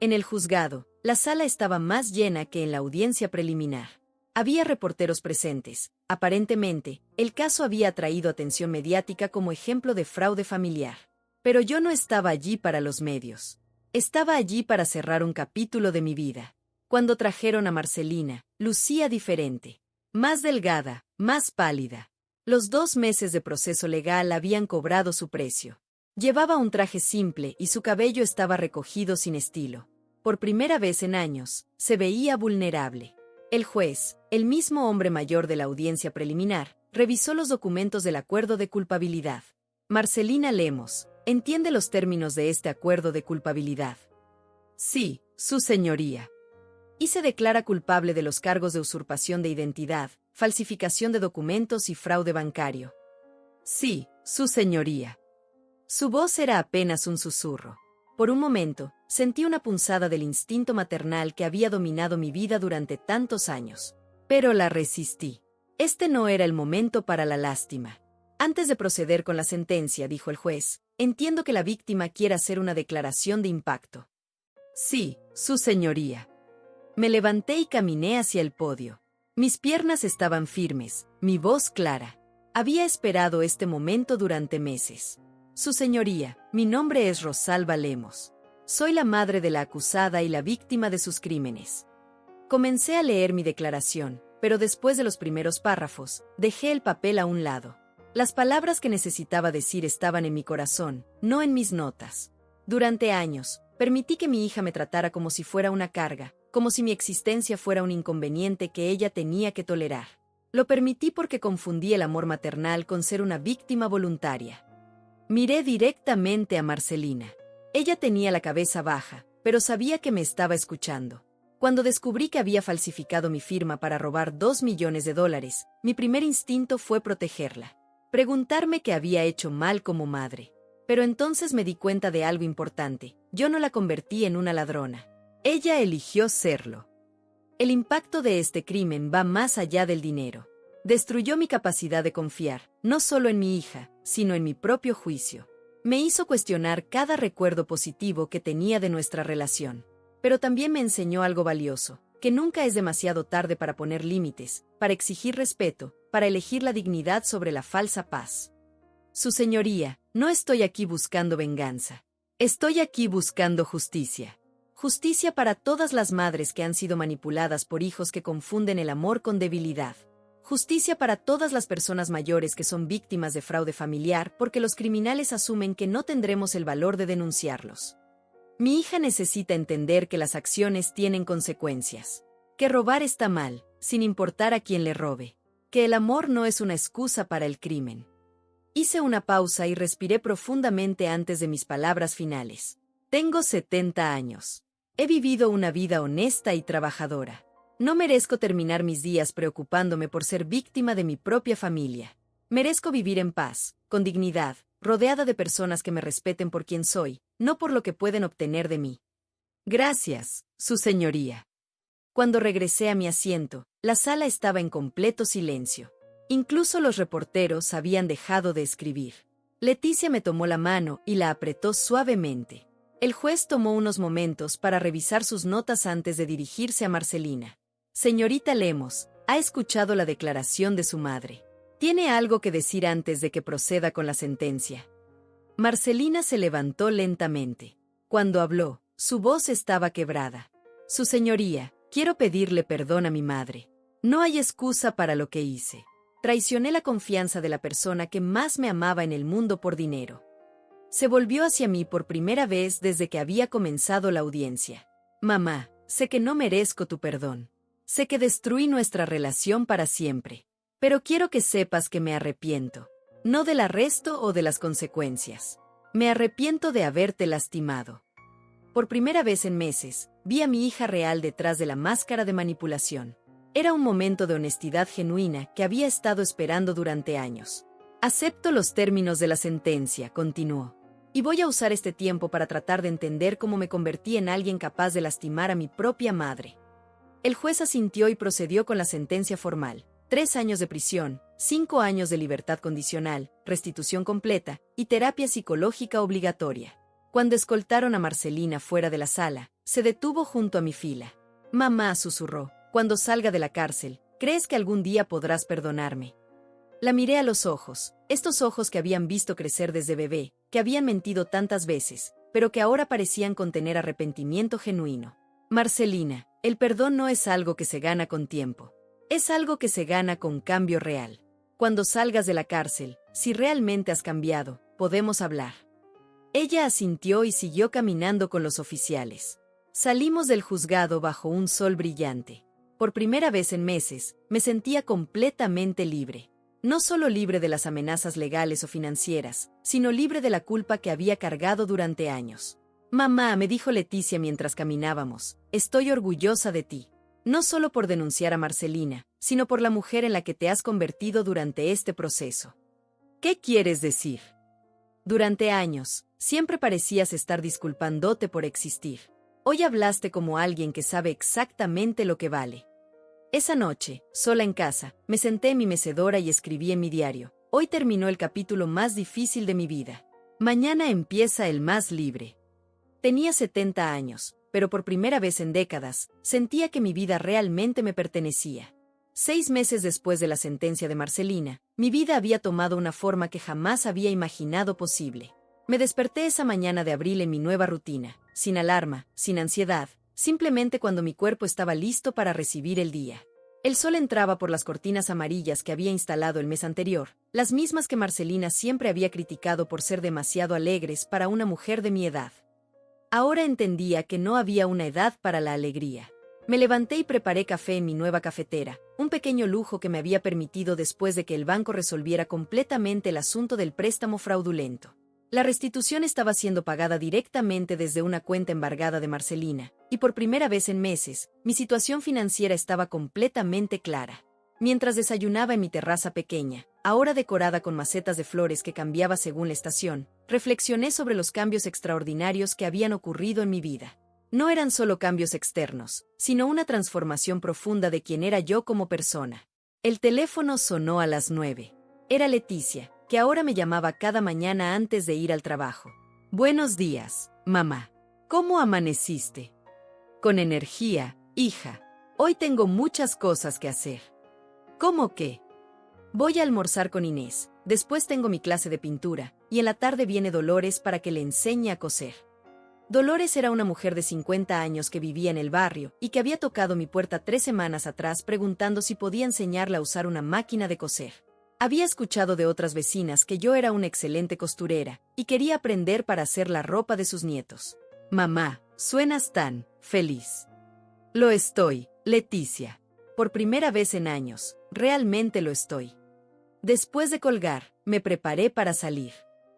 En el juzgado, la sala estaba más llena que en la audiencia preliminar. Había reporteros presentes. Aparentemente, el caso había atraído atención mediática como ejemplo de fraude familiar. Pero yo no estaba allí para los medios. Estaba allí para cerrar un capítulo de mi vida. Cuando trajeron a Marcelina, lucía diferente. Más delgada, más pálida. Los 2 meses de proceso legal habían cobrado su precio. Llevaba un traje simple y su cabello estaba recogido sin estilo. Por primera vez en años, se veía vulnerable. El juez, el mismo hombre mayor de la audiencia preliminar, revisó los documentos del acuerdo de culpabilidad. Marcelina Lemos, ¿entiende los términos de este acuerdo de culpabilidad? Sí, su señoría. Y se declara culpable de los cargos de usurpación de identidad, falsificación de documentos y fraude bancario. Sí, su señoría. Su voz era apenas un susurro. Por un momento, sentí una punzada del instinto maternal que había dominado mi vida durante tantos años. Pero la resistí. Este no era el momento para la lástima. Antes de proceder con la sentencia, dijo el juez, entiendo que la víctima quiera hacer una declaración de impacto. Sí, su señoría. Me levanté y caminé hacia el podio. Mis piernas estaban firmes, mi voz clara. Había esperado este momento durante meses. Su señoría, mi nombre es Rosalba Lemos. Soy la madre de la acusada y la víctima de sus crímenes. Comencé a leer mi declaración, pero después de los primeros párrafos, dejé el papel a un lado. Las palabras que necesitaba decir estaban en mi corazón, no en mis notas. Durante años, permití que mi hija me tratara como si fuera una carga, como si mi existencia fuera un inconveniente que ella tenía que tolerar. Lo permití porque confundí el amor maternal con ser una víctima voluntaria. Miré directamente a Marcelina. Ella tenía la cabeza baja, pero sabía que me estaba escuchando. Cuando descubrí que había falsificado mi firma para robar $2 millones, mi primer instinto fue protegerla. Preguntarme qué había hecho mal como madre. Pero entonces me di cuenta de algo importante. Yo no la convertí en una ladrona. Ella eligió serlo. El impacto de este crimen va más allá del dinero. Destruyó mi capacidad de confiar, no solo en mi hija, sino en mi propio juicio. Me hizo cuestionar cada recuerdo positivo que tenía de nuestra relación. Pero también me enseñó algo valioso, que nunca es demasiado tarde para poner límites, para exigir respeto, para elegir la dignidad sobre la falsa paz. Su señoría, no estoy aquí buscando venganza. Estoy aquí buscando justicia. Justicia para todas las madres que han sido manipuladas por hijos que confunden el amor con debilidad. Justicia para todas las personas mayores que son víctimas de fraude familiar porque los criminales asumen que no tendremos el valor de denunciarlos. Mi hija necesita entender que las acciones tienen consecuencias. Que robar está mal, sin importar a quién le robe. Que el amor no es una excusa para el crimen. Hice una pausa y respiré profundamente antes de mis palabras finales. Tengo 70 años. He vivido una vida honesta y trabajadora. No merezco terminar mis días preocupándome por ser víctima de mi propia familia. Merezco vivir en paz, con dignidad, rodeada de personas que me respeten por quien soy, no por lo que pueden obtener de mí. Gracias, su señoría. Cuando regresé a mi asiento, la sala estaba en completo silencio. Incluso los reporteros habían dejado de escribir. Leticia me tomó la mano y la apretó suavemente. El juez tomó unos momentos para revisar sus notas antes de dirigirse a Marcelina. Señorita Lemos, ha escuchado la declaración de su madre. ¿Tiene algo que decir antes de que proceda con la sentencia? Marcelina se levantó lentamente. Cuando habló, su voz estaba quebrada. Su señoría, quiero pedirle perdón a mi madre. No hay excusa para lo que hice. Traicioné la confianza de la persona que más me amaba en el mundo por dinero. Se volvió hacia mí por primera vez desde que había comenzado la audiencia. Mamá, sé que no merezco tu perdón. Sé que destruí nuestra relación para siempre. Pero quiero que sepas que me arrepiento. No del arresto o de las consecuencias. Me arrepiento de haberte lastimado. Por primera vez en meses, vi a mi hija real detrás de la máscara de manipulación. Era un momento de honestidad genuina que había estado esperando durante años. Acepto los términos de la sentencia, continuó. Y voy a usar este tiempo para tratar de entender cómo me convertí en alguien capaz de lastimar a mi propia madre. El juez asintió y procedió con la sentencia formal. 3 años de prisión, 5 años de libertad condicional, restitución completa y terapia psicológica obligatoria. Cuando escoltaron a Marcelina fuera de la sala, se detuvo junto a mi fila. Mamá, susurró, cuando salga de la cárcel, ¿crees que algún día podrás perdonarme? La miré a los ojos, estos ojos que habían visto crecer desde bebé, que habían mentido tantas veces, pero que ahora parecían contener arrepentimiento genuino. Marcelina, el perdón no es algo que se gana con tiempo. Es algo que se gana con cambio real. Cuando salgas de la cárcel, si realmente has cambiado, podemos hablar. Ella asintió y siguió caminando con los oficiales. Salimos del juzgado bajo un sol brillante. Por primera vez en meses, me sentía completamente libre. No solo libre de las amenazas legales o financieras, sino libre de la culpa que había cargado durante años. Mamá, me dijo Leticia mientras caminábamos, estoy orgullosa de ti. No solo por denunciar a Marcelina, sino por la mujer en la que te has convertido durante este proceso. ¿Qué quieres decir? Durante años, siempre parecías estar disculpándote por existir. Hoy hablaste como alguien que sabe exactamente lo que vale. Esa noche, sola en casa, me senté en mi mecedora y escribí en mi diario. Hoy terminó el capítulo más difícil de mi vida. Mañana empieza el más libre. Tenía 70 años, pero por primera vez en décadas, sentía que mi vida realmente me pertenecía. 6 meses después de la sentencia de Marcelina, mi vida había tomado una forma que jamás había imaginado posible. Me desperté esa mañana de abril en mi nueva rutina, sin alarma, sin ansiedad, simplemente cuando mi cuerpo estaba listo para recibir el día. El sol entraba por las cortinas amarillas que había instalado el mes anterior, las mismas que Marcelina siempre había criticado por ser demasiado alegres para una mujer de mi edad. Ahora entendía que no había una edad para la alegría. Me levanté y preparé café en mi nueva cafetera, un pequeño lujo que me había permitido después de que el banco resolviera completamente el asunto del préstamo fraudulento. La restitución estaba siendo pagada directamente desde una cuenta embargada de Marcelina, y por primera vez en meses, mi situación financiera estaba completamente clara. Mientras desayunaba en mi terraza pequeña, ahora decorada con macetas de flores que cambiaba según la estación, reflexioné sobre los cambios extraordinarios que habían ocurrido en mi vida. No eran solo cambios externos, sino una transformación profunda de quién era yo como persona. El teléfono sonó a las 9. Era Leticia, que ahora me llamaba cada mañana antes de ir al trabajo. Buenos días, mamá. ¿Cómo amaneciste? Con energía, hija. Hoy tengo muchas cosas que hacer. ¿Cómo qué? Voy a almorzar con Inés, después tengo mi clase de pintura, y en la tarde viene Dolores para que le enseñe a coser. Dolores era una mujer de 50 años que vivía en el barrio y que había tocado mi puerta 3 semanas atrás preguntando si podía enseñarla a usar una máquina de coser. Había escuchado de otras vecinas que yo era una excelente costurera y quería aprender para hacer la ropa de sus nietos. Mamá, suenas tan feliz. Lo estoy, Leticia. Por primera vez en años, realmente lo estoy. Después de colgar, me preparé para salir.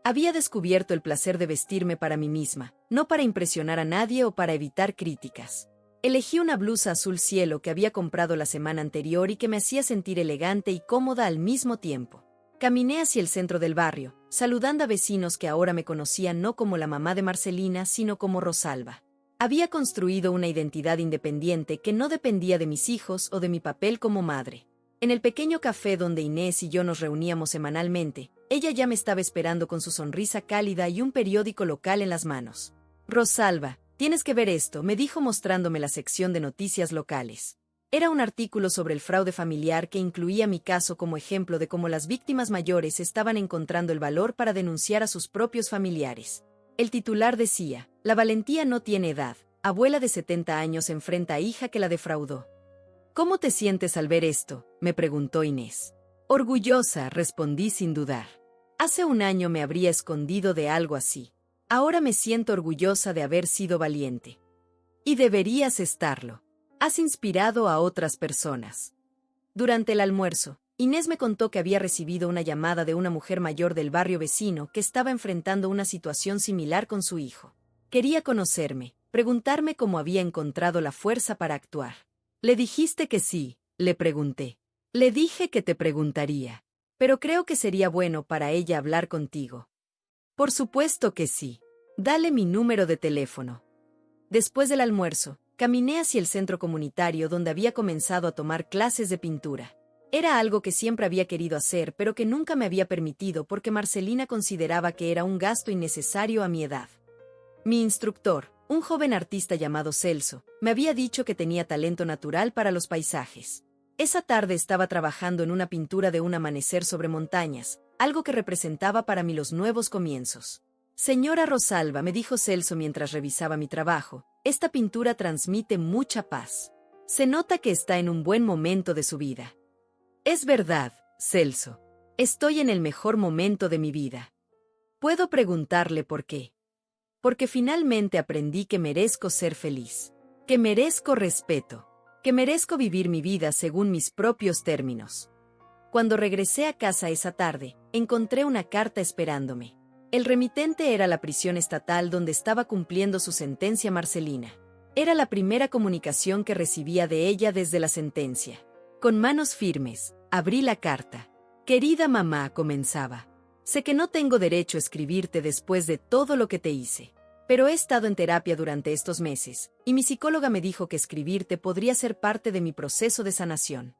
Había descubierto el placer de vestirme para mí misma, no para impresionar a nadie o para evitar críticas. Elegí una blusa azul cielo que había comprado la semana anterior y que me hacía sentir elegante y cómoda al mismo tiempo. Caminé hacia el centro del barrio, saludando a vecinos que ahora me conocían no como la mamá de Marcelina, sino como Rosalba. Había construido una identidad independiente que no dependía de mis hijos o de mi papel como madre. En el pequeño café donde Inés y yo nos reuníamos semanalmente, ella ya me estaba esperando con su sonrisa cálida y un periódico local en las manos. Rosalba, tienes que ver esto, me dijo mostrándome la sección de noticias locales. Era un artículo sobre el fraude familiar que incluía mi caso como ejemplo de cómo las víctimas mayores estaban encontrando el valor para denunciar a sus propios familiares. El titular decía, la valentía no tiene edad, abuela de 70 años enfrenta a hija que la defraudó. ¿Cómo te sientes al ver esto?, me preguntó Inés. Orgullosa, respondí sin dudar. Hace un año me habría escondido de algo así. Ahora me siento orgullosa de haber sido valiente. Y deberías estarlo. Has inspirado a otras personas. Durante el almuerzo, Inés me contó que había recibido una llamada de una mujer mayor del barrio vecino que estaba enfrentando una situación similar con su hijo. Quería conocerme, preguntarme cómo había encontrado la fuerza para actuar. ¿Le dijiste que sí?, le pregunté. Le dije que te preguntaría. Pero creo que sería bueno para ella hablar contigo. Por supuesto que sí. Dale mi número de teléfono. Después del almuerzo, caminé hacia el centro comunitario donde había comenzado a tomar clases de pintura. Era algo que siempre había querido hacer, pero que nunca me había permitido porque Marcelina consideraba que era un gasto innecesario a mi edad. Mi instructor, un joven artista llamado Celso, me había dicho que tenía talento natural para los paisajes. Esa tarde estaba trabajando en una pintura de un amanecer sobre montañas, algo que representaba para mí los nuevos comienzos. Señora Rosalba, me dijo Celso mientras revisaba mi trabajo, esta pintura transmite mucha paz. Se nota que está en un buen momento de su vida. Es verdad, Celso. Estoy en el mejor momento de mi vida. ¿Puedo preguntarle por qué? Porque finalmente aprendí que merezco ser feliz, que merezco respeto, que merezco vivir mi vida según mis propios términos. Cuando regresé a casa esa tarde, encontré una carta esperándome. El remitente era la prisión estatal donde estaba cumpliendo su sentencia Marcelina. Era la primera comunicación que recibía de ella desde la sentencia. Con manos firmes, abrí la carta. Querida mamá, comenzaba. Sé que no tengo derecho a escribirte después de todo lo que te hice. Pero he estado en terapia durante estos meses, y mi psicóloga me dijo que escribirte podría ser parte de mi proceso de sanación.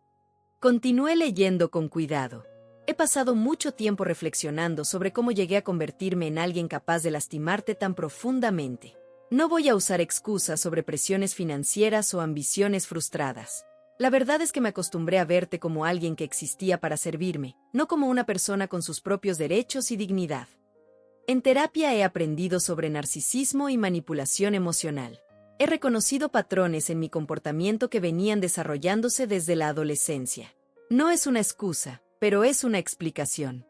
Continué leyendo con cuidado. He pasado mucho tiempo reflexionando sobre cómo llegué a convertirme en alguien capaz de lastimarte tan profundamente. No voy a usar excusas sobre presiones financieras o ambiciones frustradas. La verdad es que me acostumbré a verte como alguien que existía para servirme, no como una persona con sus propios derechos y dignidad. En terapia he aprendido sobre narcisismo y manipulación emocional. He reconocido patrones en mi comportamiento que venían desarrollándose desde la adolescencia. No es una excusa, pero es una explicación.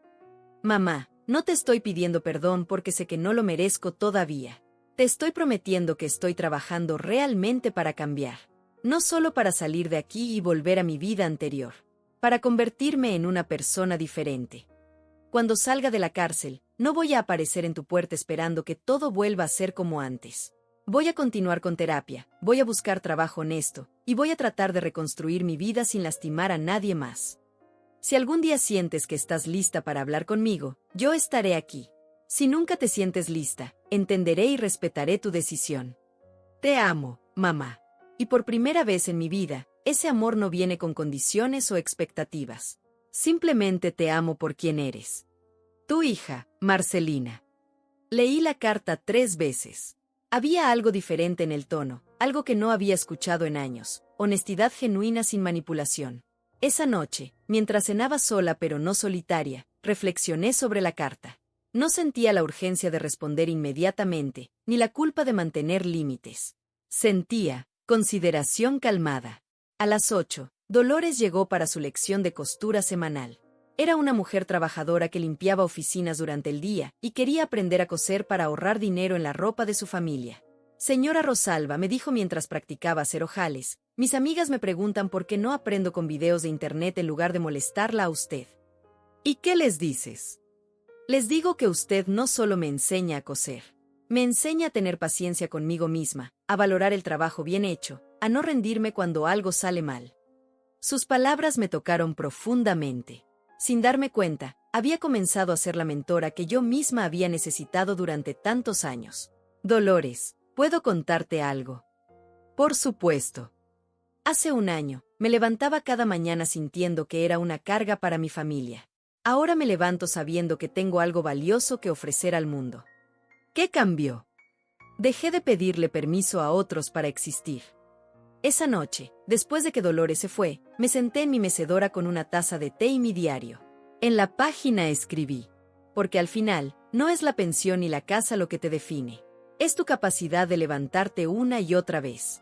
Mamá, no te estoy pidiendo perdón porque sé que no lo merezco todavía. Te estoy prometiendo que estoy trabajando realmente para cambiar. No solo para salir de aquí y volver a mi vida anterior, para convertirme en una persona diferente. Cuando salga de la cárcel, no voy a aparecer en tu puerta esperando que todo vuelva a ser como antes. Voy a continuar con terapia, voy a buscar trabajo honesto, y voy a tratar de reconstruir mi vida sin lastimar a nadie más. Si algún día sientes que estás lista para hablar conmigo, yo estaré aquí. Si nunca te sientes lista, entenderé y respetaré tu decisión. Te amo, mamá. Y por primera vez en mi vida, ese amor no viene con condiciones o expectativas. Simplemente te amo por quien eres. Tu hija, Marcelina. Leí la carta 3 veces. Había algo diferente en el tono, algo que no había escuchado en años, honestidad genuina sin manipulación. Esa noche, mientras cenaba sola pero no solitaria, reflexioné sobre la carta. No sentía la urgencia de responder inmediatamente, ni la culpa de mantener límites. Sentía consideración calmada. A las 8, Dolores llegó para su lección de costura semanal. Era una mujer trabajadora que limpiaba oficinas durante el día y quería aprender a coser para ahorrar dinero en la ropa de su familia. Señora Rosalba, me dijo mientras practicaba hacer ojales, mis amigas me preguntan por qué no aprendo con videos de internet en lugar de molestarla a usted. ¿Y qué les dices? Les digo que usted no solo me enseña a coser, me enseña a tener paciencia conmigo misma, a valorar el trabajo bien hecho, a no rendirme cuando algo sale mal. Sus palabras me tocaron profundamente. Sin darme cuenta, había comenzado a ser la mentora que yo misma había necesitado durante tantos años. Dolores, ¿puedo contarte algo? Por supuesto. Hace un año, me levantaba cada mañana sintiendo que era una carga para mi familia. Ahora me levanto sabiendo que tengo algo valioso que ofrecer al mundo. ¿Qué cambió? Dejé de pedirle permiso a otros para existir. Esa noche, después de que Dolores se fue, me senté en mi mecedora con una taza de té y mi diario. En la página escribí, porque al final, no es la pensión ni la casa lo que te define. Es tu capacidad de levantarte una y otra vez.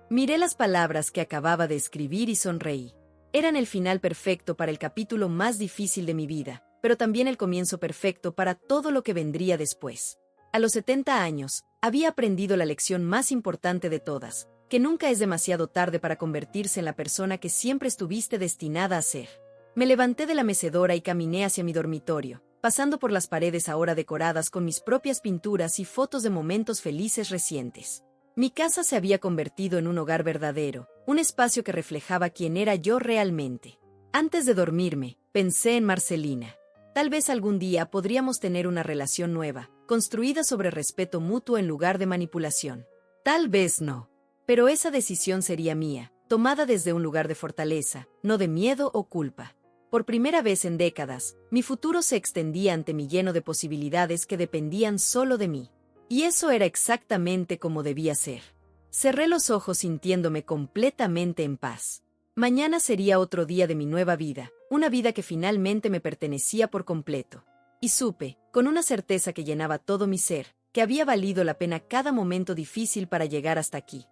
Miré las palabras que acababa de escribir y sonreí. Eran el final perfecto para el capítulo más difícil de mi vida, pero también el comienzo perfecto para todo lo que vendría después. A los 70 años, había aprendido la lección más importante de todas, que nunca es demasiado tarde para convertirse en la persona que siempre estuviste destinada a ser. Me levanté de la mecedora y caminé hacia mi dormitorio, pasando por las paredes ahora decoradas con mis propias pinturas y fotos de momentos felices recientes. Mi casa se había convertido en un hogar verdadero, un espacio que reflejaba quién era yo realmente. Antes de dormirme, pensé en Marcelina. Tal vez algún día podríamos tener una relación nueva, construida sobre respeto mutuo en lugar de manipulación. Tal vez no. Pero esa decisión sería mía, tomada desde un lugar de fortaleza, no de miedo o culpa. Por primera vez en décadas, mi futuro se extendía ante mí lleno de posibilidades que dependían solo de mí. Y eso era exactamente como debía ser. Cerré los ojos sintiéndome completamente en paz. Mañana sería otro día de mi nueva vida, una vida que finalmente me pertenecía por completo. Y supe, con una certeza que llenaba todo mi ser, que había valido la pena cada momento difícil para llegar hasta aquí.